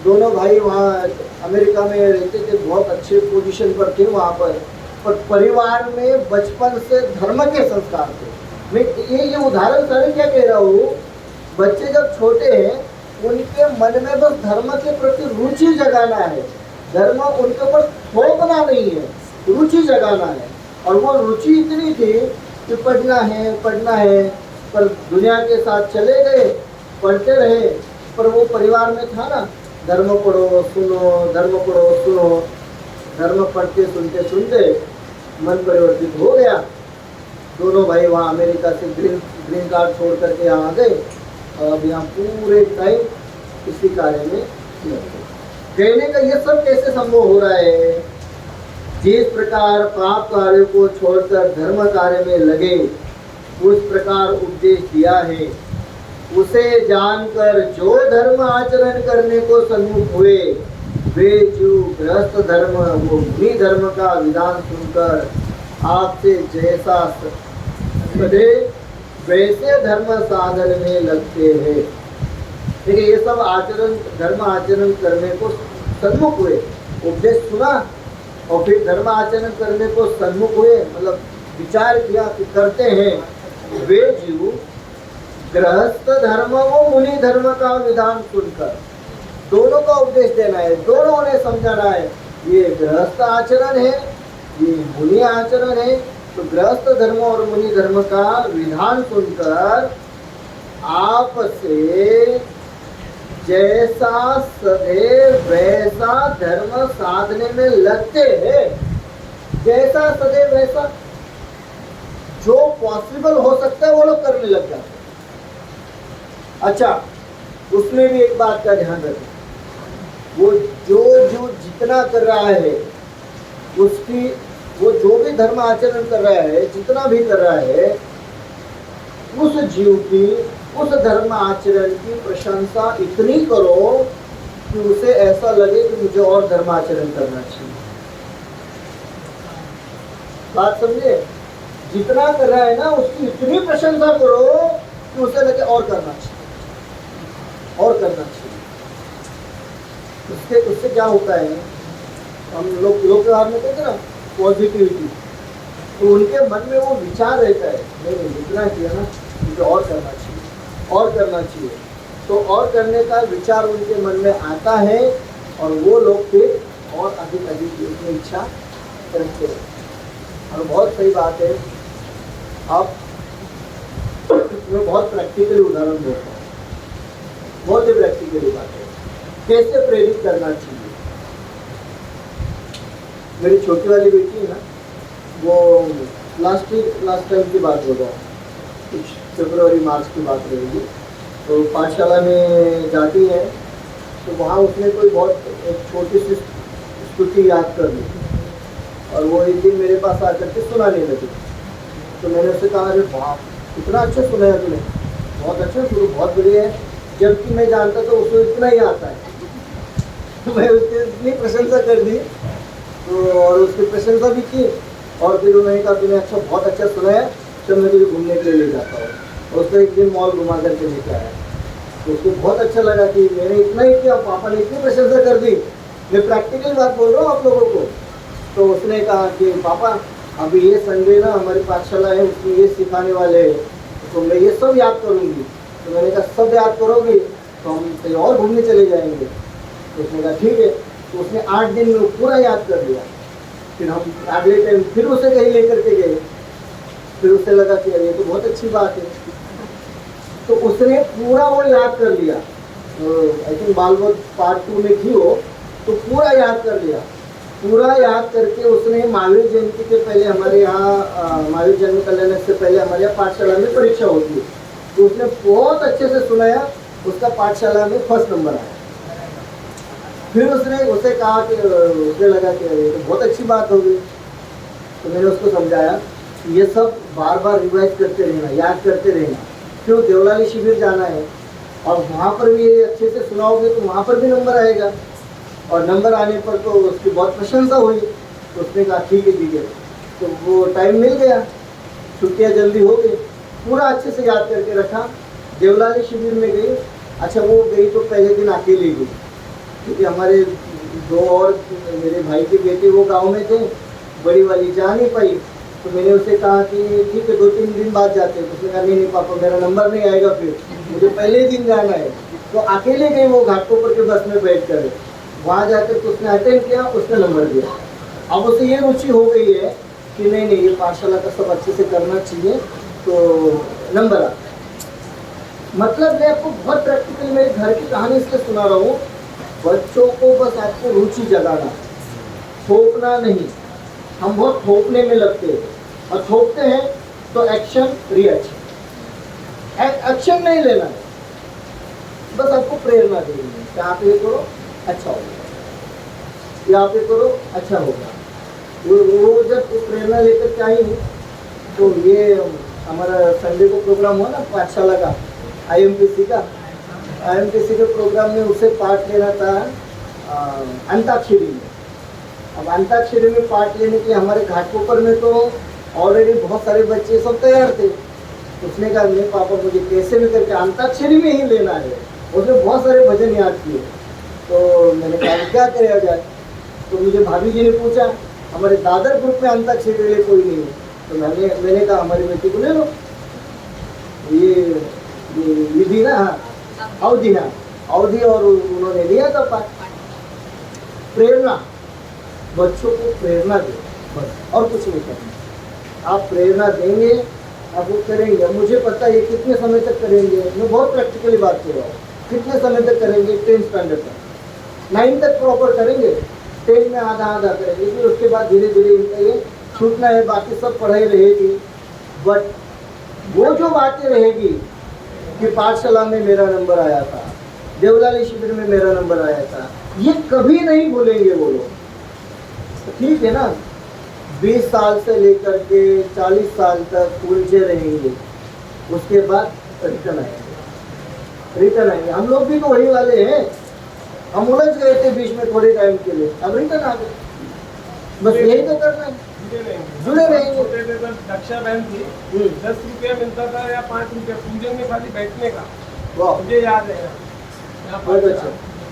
B: दोनों भाई वहाँ अमेरिका में रहते थे, बहुत अच्छे पोजीशन पर थे वहाँ पर परिवार में बचपन से धर्म के संस्कार थे। मैं ये उदाहरण सर क्या कह रहा हूँ, बच्चे जब छोटे हैं उनके मन में बस धर्म के प्रति रुचि जगाना है, धर्म उनके ऊपर थोपना नहीं है, रुचि जगाना है। और वो रुचि इतनी थी कि पढ़ना है, पर दुनिया के साथ चले गए, पढ़ते रहे, पर वो परिवार में था ना, धर्म पढ़ो सुनो, धर्म पढ़ो सुनो, धर्म पढ़ते सुनते मन परिवर्तित हो गया। दोनों भाई वहाँ अमेरिका से ग्रीन कार्ड छोड़ करके यहाँ आ गए, और अब यहाँ पूरे टाइम इसी कार्य में लगे। कहने का ये सब कैसे संभव हो रहा है, जिस प्रकार पाप कार्य को छोड़कर धर्म कार्य में लगे उस प्रकार उपदेश दिया है, उसे जानकर जो धर्म आचरण करने को सन्मुख हुए वे जो गृहस्थ धर्म वो मुनि धर्म का विधान सुनकर आपसे जैसा सदे वैसे धर्म साधन में लगते हैं। देखिए, ये सब आचरण धर्म आचरण करने को सन्मुख हुए, उपदेश सुना और फिर धर्म आचरण करने को सन्मुख हुए, मतलब विचार किया कि करते हैं, वे जीव गृहस्थ धर्म व मुनि धर्म का विधान सुनकर, दोनों का उपदेश देना है, दोनों ने समझाना है। ये गृहस्थ आचरण है, ये मुनि आचरण है, तो गृहस्थ धर्म और मुनि धर्म का विधान सुनकर आपसे जैसा सदैव वैसा धर्म साधने में लगते हैं। जैसा सदैव वैसा, जो पॉसिबल हो सकता है वो लोग करने लग जाते हैं। अच्छा, उसमें भी एक बात का ध्यान रखें, वो जो जितना कर रहा है उसकी, वो जो भी धर्म आचरण कर रहा है, जितना भी कर रहा है, उस जीव की उस धर्म आचरण की प्रशंसा इतनी करो कि उसे ऐसा लगे कि मुझे और धर्म आचरण करना चाहिए। बात समझे? जितना कर रहा है ना उसकी इतनी प्रशंसा करो कि उसे लगे और करना चाहिए, और करना चाहिए। उससे क्या होता है, हम लोग व्यवहार में कहते हैं ना पॉजिटिविटी, तो उनके मन में वो विचार रहता है, नहीं जितना किया ना मुझे और करना चाहिए, और करना चाहिए। तो और करने का विचार उनके मन में आता है और वो लोग फिर और अधिक अधिक उसमें इच्छा करते हैं। और बहुत सही बात है। अब मैं बहुत प्रैक्टिकली उदाहरण देता हूँ, बहुत ही प्रैक्टिकली बात है कैसे प्रेरित करना चाहिए। मेरी छोटी वाली बेटी है ना, वो लास्ट टाइम की बात हो रहा है, कुछ फरवरी मार्च की बात रहेगी। तो पाठशाला में जाती है तो वहाँ उसने कोई बहुत एक छोटी सी स्तुति याद कर ली और वो एक दिन मेरे पास आकर के सुनाने लगी। तो मैंने उससे कहा, अरे बाप इतना अच्छा सुनाया तूने, बहुत अच्छा, शुरू बहुत बढ़िया है, जबकि मैं जानता तो उसको इतना ही आता है। तो मैं उसकी इतनी प्रशंसा कर दी तो, और उसकी प्रशंसा भी की। और फिर उन्होंने कहा तूने अच्छा बहुत अच्छा सुनाया, तो मैं तुझे घूमने के लिए ले जाता हूँ। उसको एक दिन मॉल घुमा करके लेके आया तो उसको बहुत अच्छा लगा कि मैंने इतना ही किया, पापा ने इतनी प्रशंसा कर दी। मैं प्रैक्टिकल बात बोल रहा हूँ आप लोगों को। तो उसने कहा कि पापा अभी ये संडे ना हमारी पाठशाला है, उसमें ये सिखाने वाले हैं, तो मैं ये सब याद करूँगी। तो मैंने कहा सब याद करोगी तो हम कहीं और घूमने चले जाएंगे। तो उसने कहा ठीक है। तो उसने 8 दिन में पूरा याद कर लिया। फिर हम अगले टाइम फिर उसे कहीं लेकर के गए, फिर उसे लगा कि ये तो बहुत अच्छी बात है। तो उसने पूरा वो याद कर लिया। आई थिंक बालवत पार्ट 2 में थी वो, तो पूरा याद कर लिया। पूरा याद करके उसने महावीर जयंती के पहले हमारे यहाँ महावीर जन्म कल्याण से पहले हमारे यहाँ पाठशाला में परीक्षा होती है, तो उसने बहुत अच्छे से सुनाया, उसका पाठशाला में फर्स्ट नंबर आया। फिर उसने उसे कहा कि उसे लगा कि ये तो बहुत अच्छी बात होगी। तो मैंने उसको समझाया ये सब बार बार रिवाइज करते रहना, याद करते रहना। क्यों देवलाली शिविर जाना है और वहाँ पर भी ये अच्छे से सुनाओगे तो वहाँ पर भी नंबर आएगा। और नंबर आने पर तो उसकी बहुत प्रशंसा हुई। तो उसने कहा ठीक है। तो वो टाइम मिल गया, छुट्टियाँ जल्दी हो गई, पूरा अच्छे से याद करके रखा। देवलाली शिविर में गई। अच्छा वो गई तो पहले दिन अकेली गई, क्योंकि हमारे 2 और मेरे भाई के बेटे वो गांव में थे, बड़ी वाली जा नहीं पाई। तो मैंने उसे कहा कि ठीक है 2-3 दिन बाद जाते हैं। तो उसने कहा नहीं पापा मेरा नंबर नहीं आएगा, फिर मुझे पहले दिन जाना है। तो अकेले गई वो घाटकोपर के बस में बैठ कर, वहाँ जाकर तो उसने अटेंड किया, उसने नंबर दिया। अब उसे ये रुचि हो गई है कि नहीं ये पाठशाला का सब अच्छे से करना चाहिए, तो नंबर आता है। मतलब मैं आपको बहुत प्रैक्टिकल मेरे घर की कहानी इसलिए सुना रहा हूँ, बच्चों को बस आपको रुचि जगाना, थोपना नहीं। हम बहुत थोपने में लगते हैं और थोपते हैं तो एक्शन रिएक्शन, एक्शन नहीं लेना है, बस आपको प्रेरणा देनी है कि आप ये करो अच्छा होगा, या आप ये करो अच्छा होगा। वो जब प्रेरणा लेकर के आई तो ये हमारा संडे को प्रोग्राम हुआ ना पाठशाला का, IMPC के प्रोग्राम में उसे पार्ट लेना था अंताक्षरी में। अब अंताक्षरी में पार्ट लेने के लिए हमारे घाटकोपर में तो ऑलरेडी बहुत सारे बच्चे सब तैयार थे। उसने कहा नहीं पापा मुझे कैसे भी करके अंताक्षरी में ही लेना है। उसने बहुत सारे भजन याद किए। तो मैंने कहा क्या किया जाए। तो मुझे भाभी जी ने पूछा हमारे दादर ग्रुप में अंताक्षरी के लिए कोई नहीं है। तो मैंने कहा हमारी बेटी को ले लो, ये विधि ना अवधि और उन्होंने लिया था पाठ। प्रेरणा, बच्चों को प्रेरणा दे बस, और कुछ नहीं करना। आप प्रेरणा देंगे आप वो करेंगे। मुझे पता है ये कितने समय तक करेंगे, मैं बहुत प्रैक्टिकली बात कर रहा हूँ। कितने समय तक करेंगे, 10th स्टैंडर्ड तक, 9 तक प्रॉपर करेंगे, 10 में आधा करेंगे, फिर उसके बाद धीरे धीरे इनका ये छूटना है, बाकी सब पढ़ाई रहेगी। बट वो जो बातें रहेगी कि पाठशाला में मेरा नंबर आया था, देवलाली शिविर में मेरा नंबर आया था, ये कभी नहीं भूलेंगे वो लोग। तो ठीक है ना, 20 साल से लेकर के 40 साल तक उलझे रहेंगे, उसके बाद रिटर्न आएंगे। रिटर्न आएंगे। हम लोग भी तो वही वाले हैं, हम उलझ गए थे बीच में थोड़े टाइम के लिए, अब रिटर्न आ गए। बस यही तो करना है, जुड़े रहेंगे।
C: छोटे थे तब रक्षा बहन थी, 10 रुपया मिलता था या 5 रुपया पूजन में खाली बैठने का।
B: वाह,
C: मुझे याद है यहाँ
B: बहुत
C: पर
B: अच्छा।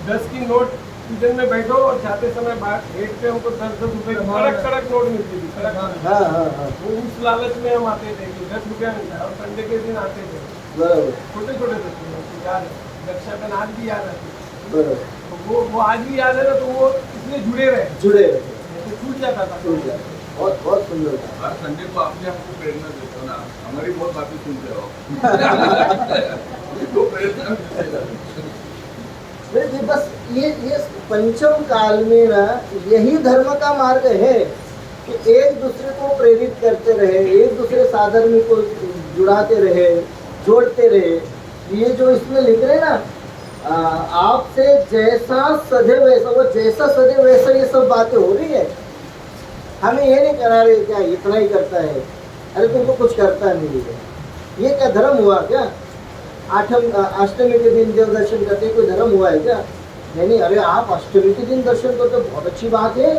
C: 10 की नोट पूजन में बैठो और जाते समय गेट पे हमको 10-10 रुपए की कड़क कड़क नोट मिलती थी, कड़क।
B: हाँ हाँ हाँ,
C: वो उस लालच में हम आते थे कि 10 रुपया मिलता है, और संडे के दिन आते थे।
B: बराबर
C: छोटे छोटे थे याद है, रक्षा बहन आज भी याद है।
B: बराबर,
C: तो वो आज भी याद है ना, तो वो इसलिए जुड़े रहे,
B: जुड़े रहे,
C: तो छूट जाता था।
B: जुड़ जाए। बहुत बहुत सुंदर था।
A: हर संडे को आपने हमको प्रेरणा देते हो ना, हमारी बहुत बातें सुनते हो। तो प्रेरणा मिलती है।
B: देखिए बस ये पंचम काल में ना यही धर्म का मार्ग है कि एक दूसरे को प्रेरित करते रहे, एक दूसरे साधर्मी को जुड़ाते रहे, जोड़ते रहे। ये जो इसमें लिख रहे हैं ना, आपसे जैसा सदे वैसा, वो जैसा सदे वैसा, ये सब बातें हो रही है। हमें ये नहीं करा रहे क्या इतना ही करता है, अरे तुमको कुछ करता नहीं है, ये क्या धर्म हुआ क्या? अष्टमी के दिन देव दर्शन करते कोई धर्म हुआ है क्या? नहीं, अरे आप अष्टमी के दिन दर्शन करते बहुत अच्छी बात है,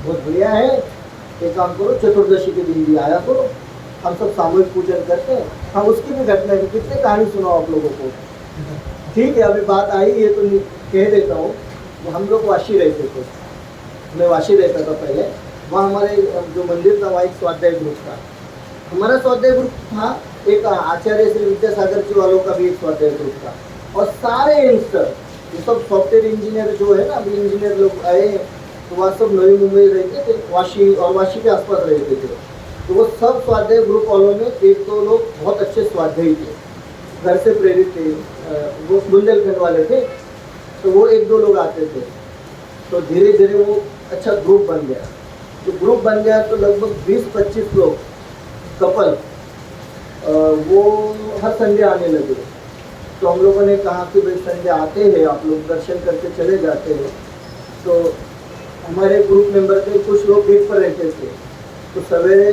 B: बहुत बढ़िया है। एक काम करो, चतुर्दशी के दिन भी आया करो, हम सब सामूहिक पूजन करते हैं। हम उसकी भी घटना की कितने कहानी सुनाओ आप लोगों को। ठीक है, अभी बात आई है तो कह देता हूँ। हम लोग वाशी रहते थे, मैं वाशी रहता था पहले। वहाँ हमारे जो मंदिर था वहाँ एक स्वाध्याय ग्रुप था, हमारा स्वाध्याय ग्रुप था। एक आचार्य श्री विद्यासागर जी वालों का भी एक स्वाध्याय ग्रुप था, और सारे यंगस्टर, ये सब सॉफ्टवेयर इंजीनियर जो है ना, अभी इंजीनियर लोग आए हैं, तो वह सब नवी मुंबई रहते थे, वाशी और वाशी के आसपास रहते थे। तो वो सब स्वाध्याय ग्रुप वालों में एक दो लोग बहुत अच्छे स्वाध्यायी थे, घर से प्रेरित थे, वो बुंदेलखंड वाले थे। तो वो एक दो लोग आते थे, तो धीरे धीरे वो अच्छा ग्रुप बन गया। तो ग्रुप बन गया तो लगभग 20-25 लोग कपल वो हर संडे आने लगे। तो हम लोगों ने कहा कि भाई संडे आते हैं, आप लोग दर्शन करके चले जाते हैं। तो हमारे ग्रुप मेंबर के कुछ लोग गेट पर रहते थे, तो सवेरे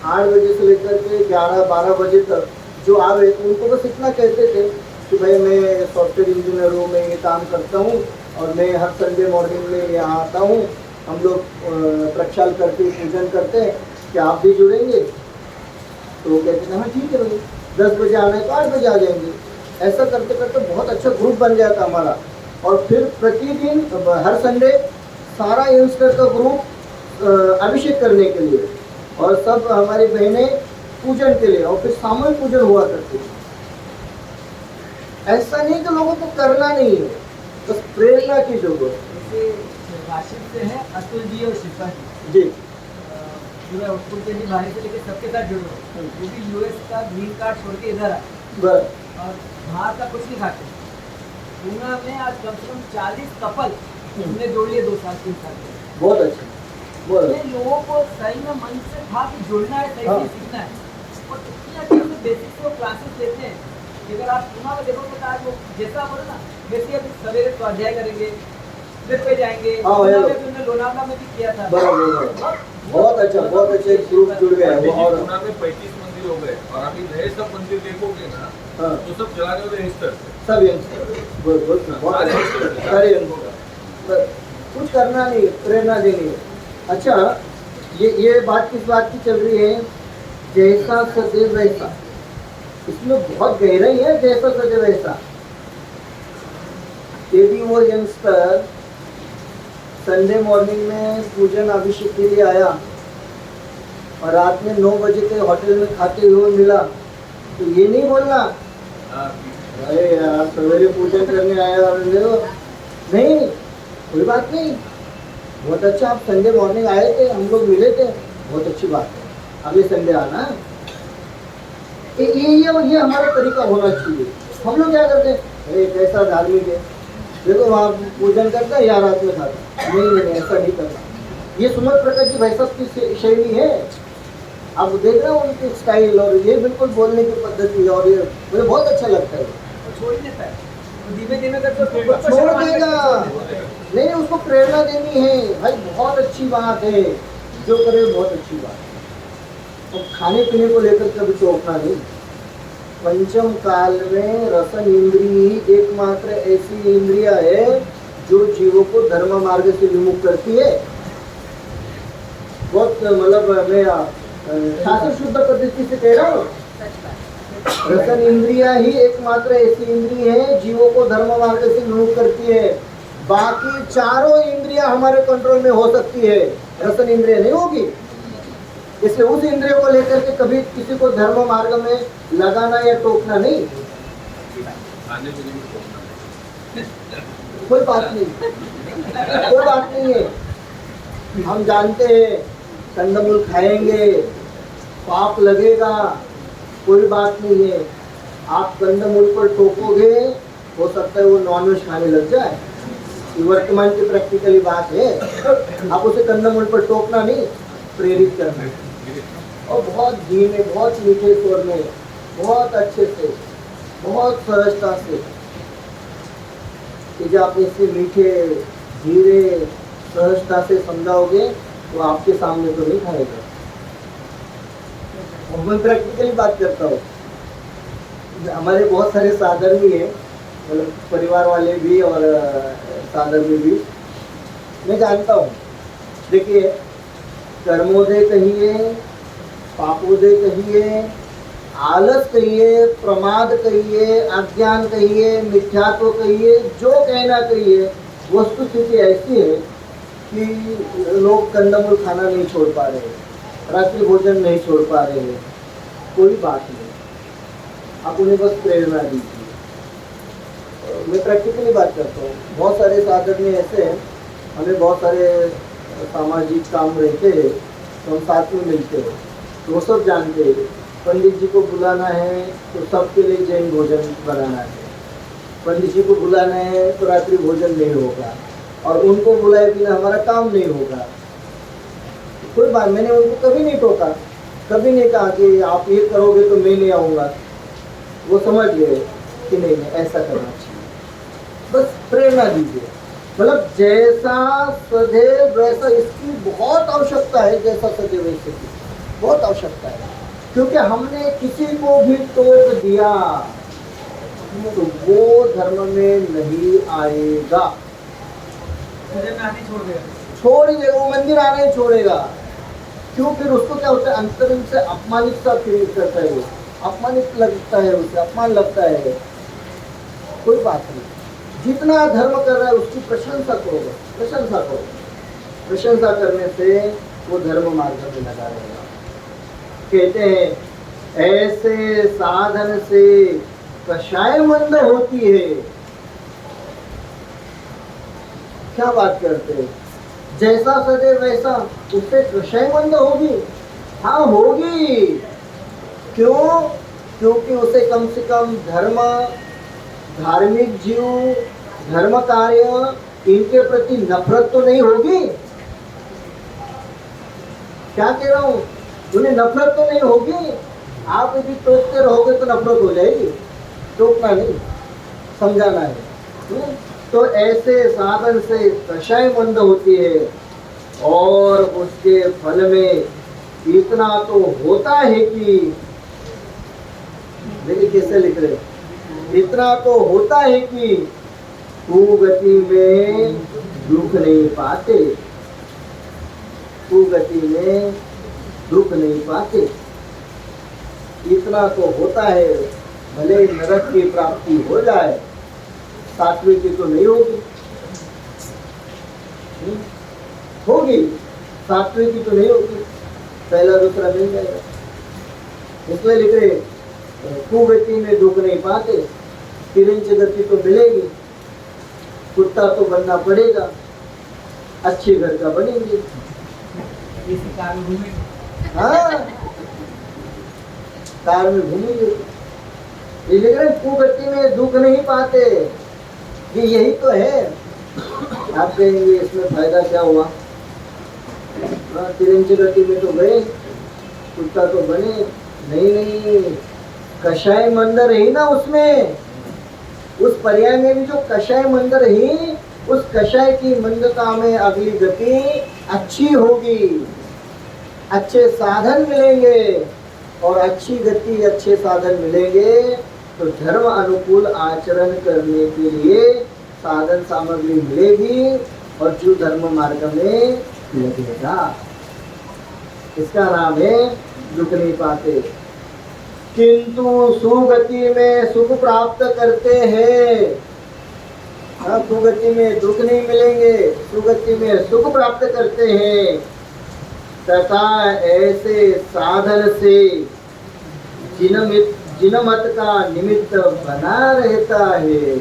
B: 8 बजे से लेकर के 11-12 बजे तक जो आ रहे थे उनको बस इतना कहते थे कि भाई मैं सॉफ्टवेयर इंजीनियर हूँ, मैं ये काम करता हूँ और मैं हर संडे मॉर्निंग में यहाँ आता हूँ, हम लोग प्रक्षाल करके पूजन करते हैं, क्या आप भी जुड़ेंगे? तो वो कहते थे हाँ ठीक है भाई, 10 बजे आना है तो 8 बजे आ जाएंगे। ऐसा करते करते बहुत अच्छा ग्रुप बन गया था हमारा। और फिर प्रतिदिन हर संडे सारा यंगस्टर का ग्रुप अभिषेक करने के लिए, और सब हमारी बहनें पूजन के लिए, और फिर सामूहिक पूजन हुआ करते थे। ऐसा नहीं कि लोगों को करना नहीं है, बस प्रेरणा की जरूरत
D: जैसे वाशिक से है अतुल जी और शिल्पा जी,
B: जी।
D: पूरा उत्तर के लिए बाहर से लेकर सबके साथ जुड़े हुए, वो भी यूएस का ग्रीन कार्ड छोड़ के इधर आए
B: बस
D: और बाहर का कुछ नहीं खाते। पूना में आज कम से कम 40 कपल हमने जोड़ लिए 2 साल 3 साल के।
B: बहुत अच्छा, बहुत अच्छा।
D: ये लोगों को सही में मन से था कि जुड़ना है, सही
B: हाँ।
D: से सीखना है, और इतनी अच्छी से बेसिक से क्लासेस लेते हैं कि अगर आप पूना में देखोगे तो आज वो जैसा बोले ना, वैसे अभी सवेरे स्वाध्याय करेंगे, ट्रिप पे जाएंगे।
B: हाँ,
D: पूना में भी उन्होंने लोनावला में भी किया था।
B: बराबर, बहुत अच्छा, बहुत अच्छे ग्रुप जुड़ गया है। और
A: पुणे में 35 मंदिर हो गए, और अभी नए सब मंदिर देखोगे ना,
B: हाँ,
A: तो सब चलाने वाले यंगस्टर
B: सब यंगस्टर, बहुत अच्छा, सारे यंगस्टर। कुछ करना नहीं, प्रेरणा देनी है। अच्छा, ये बात किस बात की चल रही है? जैसा सदैव वैसा, इसमें बहुत गहराई है। जैसा सदैव वैसा, यदि वो यंगस्टर संडे मॉर्निंग में पूजन अभिषेक के लिए आया और रात में 9 बजे के होटल में खाते हुए मिला, तो ये नहीं बोलना अरे यार सवेरे पूजन करने आया और नहीं, कोई बात नहीं, बहुत अच्छा, आप संडे मॉर्निंग आए थे, हम लोग मिले थे, बहुत अच्छी बात है, अगले संडे आना। ये हमारा तरीका होना चाहिए। हम लोग क्या करते हैं, अरे कैसा धार्मिक है, देखो वहाँ पूजन करता है या रात में खाता, नहीं ऐसा नहीं करना। ये सुमन प्रकाश जी भाई साहब की शैली है, आप देख रहे हो उनकी स्टाइल, और ये बिल्कुल बोलने की पद्धति, और ये मुझे बहुत अच्छा लगता है।
D: छोड़ ही देता है, वो धीमे धीमे करके
B: छोड़ देगा, नहीं उसको प्रेरणा देनी है भाई, बहुत अच्छी बात है, जो करे बहुत अच्छी बात है। और खाने पीने को लेकर कभी टोकना नहीं, पंचम काल में रसन इंद्रिय ही एकमात्र ऐसी इंद्रिया है जो जीवों को धर्म मार्ग से विमुख करती है। बहुत मतलब मैं शास्त्र शुद्ध पद्धति से कह रहा हूँ। रसन इंद्रिया ही एकमात्र ऐसी इंद्रिय है जीवों को धर्म मार्ग से विमुख करती है। बाकी चारों इंद्रियां हमारे कंट्रोल में हो सकती है, रसन इंद्रिय नहीं होगी। इसलिए उस इंद्रिय को लेकर के कभी किसी को धर्म मार्ग में लगाना या टोकना नहीं। कोई बात नहीं, कोई बात नहीं है। हम जानते हैं कंदमूल खाएंगे पाप लगेगा, कोई बात नहीं है। आप कंदमूल पर टोकोगे, हो सकता है वो नॉनवेज खाने लग जाए। ये वर्तमान की प्रैक्टिकली बात है। आप उसे कंदमूल पर टोकना नहीं, प्रेरित करना। और बहुत धीमे, बहुत मीठे स्वर में, बहुत अच्छे से, बहुत सहजता से, कि जब आप इससे मीठे धीरे सहजता से समझाओगे तो आपके सामने तो नहीं खाएगा। और मैं प्रैक्टिकली बात करता हूँ। हमारे बहुत सारे साधन भी हैं, मतलब परिवार वाले भी और साधन में भी मैं जानता हूँ। देखिए, कर्मोदय कहिए, पापोदय कहिए, आलस कहिए, प्रमाद कहिए, अज्ञान कहिए, मिथ्यात्व कहिए, जो कहना कहिए, वस्तुस्थिति ऐसी है कि लोग कंदमूल खाना नहीं छोड़ पा रहे, रात्रि भोजन नहीं छोड़ पा रहे हैं। कोई बात नहीं, आप उन्हें बस प्रेरणा दीजिए। मैं प्रैक्टिकली बात करता हूँ। बहुत सारे साधन में ऐसे हैं, हमें बहुत सारे सामाजिक काम रहते हैं तो हम साथ में मिलते हैं, तो वो सब जानते हैं। पंडित जी को बुलाना है तो सबके लिए जैन भोजन बनाना है, पंडित जी को बुलाना है तो रात्रि भोजन नहीं होगा, और उनको बुलाए बिना हमारा काम नहीं होगा। कोई बात, मैंने उनको कभी नहीं टोका, कभी नहीं कहा कि आप ये करोगे तो मैं नहीं आऊँगा। वो समझ गए कि नहीं ऐसा करना चाहिए। बस प्रेरणा दीजिए, मतलब जैसा सदैव वैसा, इसकी बहुत आवश्यकता है। जैसा सदैव वैसे की बहुत आवश्यकता है, क्योंकि हमने किसी को भी टोक दिया तो वो धर्म में नहीं आएगा, छोड़ ही देगा, वो मंदिर आना ही छोड़ेगा। क्यों? फिर उसको क्या होता है, अंतरंग से अपमानित सा फील करता है, वो अपमानित लगता है, उसे अपमान लगता है। कोई बात नहीं, जितना धर्म कर रहा है उसकी प्रशंसा करो, प्रशंसा करो। प्रशंसा करने से वो धर्म मार्ग में लगा रहेगा। कहते हैं ऐसे साधन से कषाय मंद होती है। क्या बात करते हैं? जैसा सदैव वैसा, उससे कषाय मंद होगी। हाँ होगी। क्यों? क्योंकि उसे कम से कम धर्म, धार्मिक जीव, धर्म कार्य, इनके प्रति नफरत तो नहीं होगी। क्या कह रहा हूँ? उन्हें नफरत तो नहीं होगी। आप यदि टोकते रहोगे तो नफरत हो जाएगी। टोकना नहीं, समझाना है। तो ऐसे साधन से कषाय मंद होती है, और उसके फल में इतना तो होता है कि, देखिए कैसे लिख रहे, इतना तो होता है कि कुगति में दुख नहीं पाते, कुगति में दुख नहीं पाते। इतना तो होता है, भले नरक की प्राप्ति हो जाए, सात्विक की तो नहीं होगी। होगी, सात्विक की तो नहीं होगी, पहला दूसरा मिल जाएगा। इसलिए लिख रहे कुगति में दुख नहीं पाते, तिरंच गति तो मिलेगी, कुत्ता तो बनना पड़ेगा, अच्छे घर का बनेंगे। हाँ, कार में घूमेंगे। ये लिख रहे कुगति में दुख नहीं पाते, ये यही तो है। आप कहेंगे इसमें फायदा क्या हुआ? तिरंच गति में तो गए, कुत्ता तो बने। नहीं नहीं, कषाय मंद रही ना उसमें, उस पर्याय में भी जो कषाय मंद रही, उस कषाय की मंदता में अगली गति अच्छी होगी, अच्छे साधन मिलेंगे, और अच्छी गति, अच्छे साधन मिलेंगे तो धर्म अनुकूल आचरण करने के लिए साधन सामग्री मिलेगी और जो धर्म मार्ग में लगेगा। इसका नाम है दुख नहीं पाते। किंतु सुगति में सुख प्राप्त करते हैं, सुगति में दुख नहीं मिलेंगे, सुगति में सुख प्राप्त करते हैं तथा ऐसे साधन से जिनमत का निमित्त बना रहता है।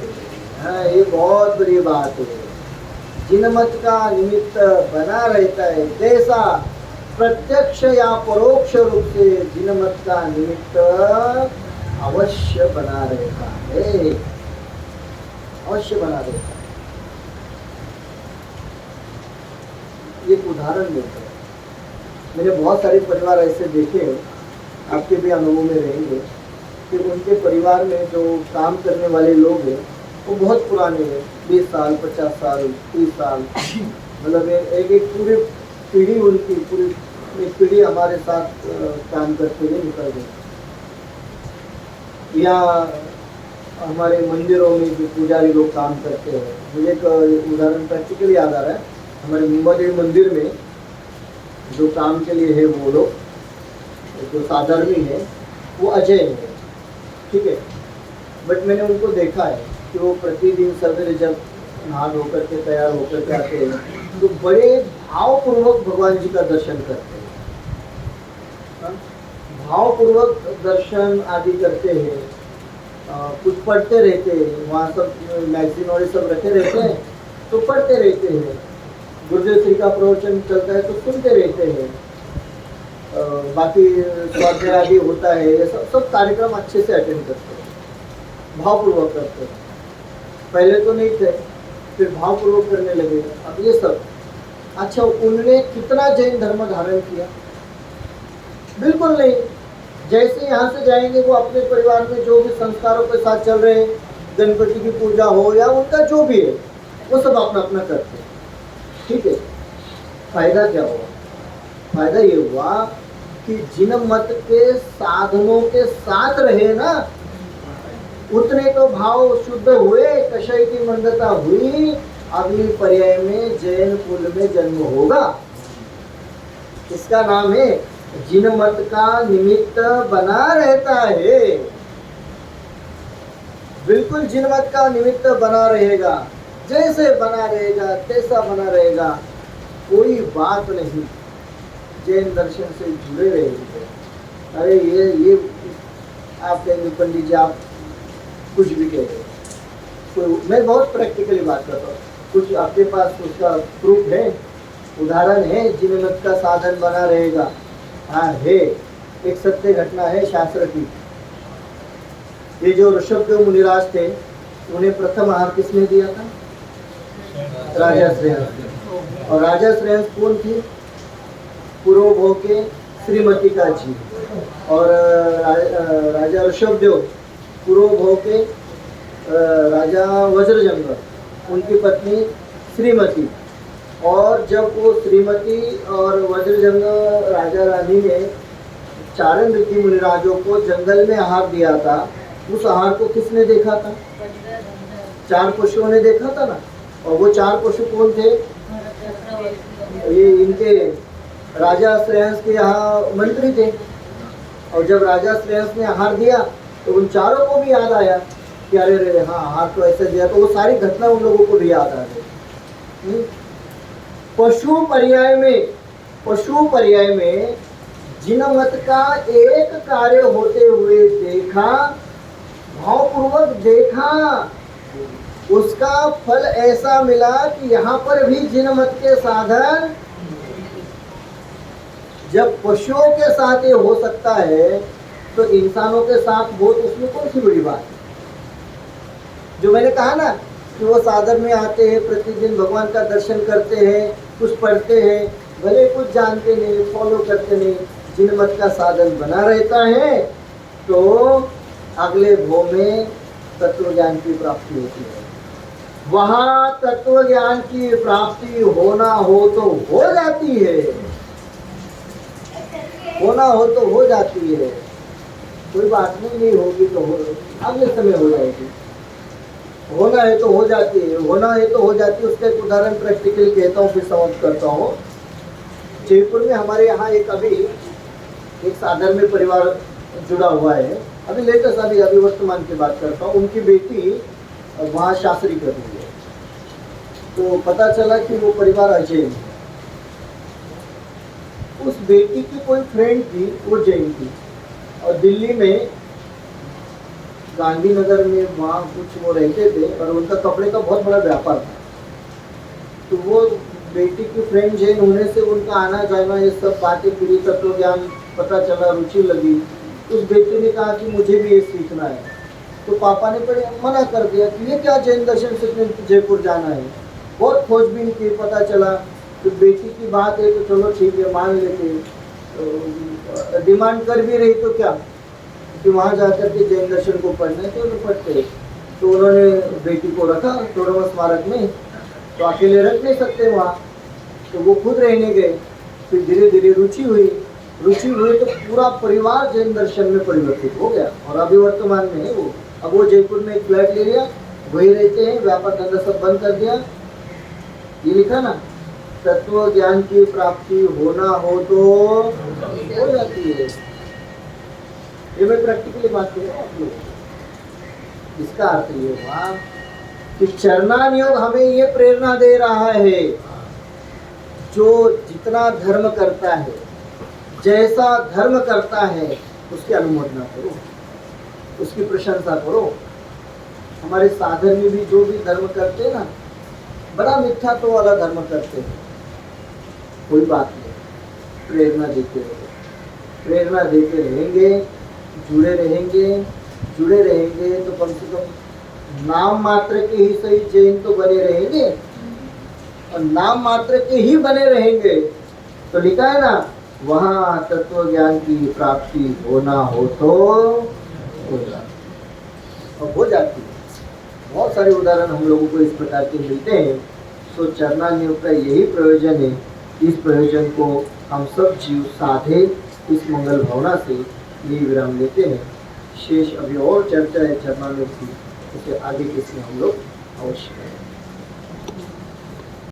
B: ये बहुत बड़ी बात है। जिनमत का निमित्त बना रहता है, जैसा प्रत्यक्ष या परोक्ष रूप से जिनमत का निमित्त अवश्य बना रहता है, अवश्य बना रहता है। एक उदाहरण देता है, मैंने बहुत सारे परिवार ऐसे देखे हैं, आपके भी अनुभव में रहेंगे कि उनके परिवार में जो काम करने वाले लोग हैं वो बहुत पुराने हैं, 20 साल 50 साल 30 साल, मतलब एक पूरी पीढ़ी, उनकी पूरी एक पीढ़ी हमारे साथ काम करते हुए निकल गई। या हमारे मंदिरों में जो पुजारी लोग काम करते हैं, मुझे एक उदाहरण प्रैक्टिकली याद आ रहा है। हमारे मुंबई मंदिर में जो काम के लिए है वो लोग, जो साधर्मी है वो अजय है, ठीक है। बट मैंने उनको देखा है कि वो प्रतिदिन सवेरे जब नहा धोकर के तैयार होकर के आते हैं तो बड़े भावपूर्वक भगवान जी का दर्शन करते हैं, भावपूर्वक दर्शन आदि करते हैं। कुछ पढ़ते रहते हैं, वहाँ सब मैगजीन और सब रखे रहते हैं तो पढ़ते रहते हैं। गुरुदेव श्री का प्रवचन चलता है तो सुनते रहते हैं। बाकी स्वाध्याय आदि होता है, ये सब कार्यक्रम अच्छे से अटेंड करते हैं, भावपूर्वक करते हैं। पहले तो नहीं थे, फिर भावपूर्वक करने लगे, अब ये सब। अच्छा, उन्होंने कितना जैन धर्म धारण किया? बिल्कुल नहीं। जैसे यहाँ से जाएंगे वो अपने परिवार में जो भी संस्कारों के साथ चल रहे हैं, गणपति की पूजा हो या उनका जो भी है वो सब अपना अपना करते हैं, ठीक है। फायदा क्या हुआ? फायदा ये हुआ कि जिन मत के साधनों के साथ रहे ना, उतने तो भाव शुद्ध हुए, कषय की मंदता हुई, अगली पर्याय में जैन कुल में जन्म होगा। इसका नाम है जिन मत का निमित्त बना रहता है। बिल्कुल जिन मत का निमित्त बना रहेगा, जैसे बना रहेगा तैसा बना रहेगा, कोई बात नहीं, जैन दर्शन से जुड़े रहेंगे। अरे ये आप कहेंगे पंडित जी आप कुछ भी कह रहे, तो मैं बहुत प्रैक्टिकली बात करता हूँ। कुछ आपके पास उसका प्रूफ है, उदाहरण है जिन मत का साधन बना रहेगा? हाँ है, एक सत्य घटना है शास्त्र की। ये जो ऋषभदेव मुनिराज थे, उन्हें प्रथम आहार किसने दिया था? राजा श्रेयस। और राजा श्रेयस कौन थी? पुरोभोग के श्रीमती का जी। और राजा ऋषभदेव पुरोभोग के राजा वज्रजंग, उनकी पत्नी श्रीमती। और जब वो श्रीमती और वज्रजंग राजा रानी ने चारण ऋषि मुनिराजों को जंगल में आहार दिया था, उस आहार को किसने देखा था? 4 पशुओं ने देखा था ना। और वो 4 पशु कौन थे? ये इनके राजा श्रेयस के यहाँ मंत्री थे। और जब राजा श्रेयस ने आहार दिया तो उन 4 को भी याद आया कि अरे रे हाँ आहार तो ऐसे दिया, तो वो सारी घटना उन लोगों को भी याद आ गई। पशु पर्याय में जिनमत का एक कार्य होते हुए देखा, भावपूर्वक देखा, उसका फल ऐसा मिला कि यहाँ पर भी जिनमत के साधन, जब पशुओं के साथ ये हो सकता है तो इंसानों के साथ हो, तो उसमें कौन सी बड़ी बात है? जो मैंने कहा ना कि वो साधन में आते हैं, प्रतिदिन भगवान का दर्शन करते हैं, कुछ पढ़ते हैं, भले कुछ जानते नहीं, फॉलो करते नहीं, जिन मत का साधन बना रहता है तो अगले भव में तत्व ज्ञान की प्राप्ति होती है। वहाँ तत्व ज्ञान की प्राप्ति होना हो तो हो जाती है, होना हो तो हो जाती है। कोई बात नहीं होगी तो अगले समय हो जाएगी। होना है तो हो जाती है, होना है तो हो जाती है। उसका एक उदाहरण प्रैक्टिकली कहता हूँ, फिर समाप्त करता हूँ। जयपुर में हमारे यहाँ एक साधर्म्य परिवार जुड़ा हुआ है। अभी लेटेस्ट अभी वर्तमान की बात करता हूँ। उनकी बेटी वहाँ शास्त्री कर रही है, तो पता चला कि वो परिवार अजय है। उस बेटी की कोई फ्रेंड थी, वो जैन थी, और दिल्ली में गांधीनगर में वहाँ कुछ वो रहते थे, और उनका कपड़े का बहुत बड़ा व्यापार था। तो वो बेटी की फ्रेंड जैन होने से उनका आना जाना ये सब बातें पूरी तत्व ज्ञान पता चला, रुचि लगी। उस बेटी ने कहा कि मुझे भी ये सीखना है। तो पापा ने पर मना कर दिया कि ये क्या जैन दर्शन सीखने जयपुर जाना है। बहुत खोजबीन की, पता चला तो बेटी की बात है तो चलो ठीक है मान लेते। तो डिमांड कर भी रही तो क्या कि वहाँ जाकर के जैन दर्शन को पढ़ना है, तो पढ़ते। तो उन्होंने बेटी को रखा तोड़वा स्मारक में, तो अकेले रख नहीं सकते वहाँ, तो वो खुद रहने गए। फिर धीरे धीरे रुचि हुई तो पूरा परिवार जैन दर्शन में परिवर्तित हो गया, और अभी वर्तमान में है वो। अब वो जयपुर में एक फ्लैट ले लिया, वही रहते हैं, व्यापार धंधा सब बंद कर दिया। ये लिखा ना, तत्व ज्ञान की प्राप्ति होना हो तो हो जाती है। ये मैं प्रैक्टिकली बात कर रहा हूँ आप लोग। इसका अर्थ ये हुआ कि चरणान योग हमें ये प्रेरणा दे रहा है, जो जितना धर्म करता है, जैसा धर्म करता है, उसकी अनुमोदना करो, उसकी प्रशंसा करो। हमारे साधन में भी जो भी धर्म करते हैं ना, बड़ा मिथ्या तो वाला धर्म करते हैं, कोई बात नहीं, प्रेरणा देते रहो, प्रेरणा देते रहेंगे, जुड़े रहेंगे तो कम से कम नाम मात्र के ही सही जैन तो बने रहेंगे, और नाम मात्र के ही बने रहेंगे तो लिखा है ना, वहाँ तत्व ज्ञान की प्राप्ति होना हो तो हो जाती, और हो जाती है। बहुत सारे उदाहरण हम लोगों को इस प्रकार के मिलते हैं। तो चरणान योग का यही प्रयोजन है। इस प्रयोजन को हम सब जीव साधे, इस मंगल भावना से यही विराम लेते हैं। शेष अभी और चर्चा है चरणान योग की, उसे आगे किसी हम लोग अवश्य करें।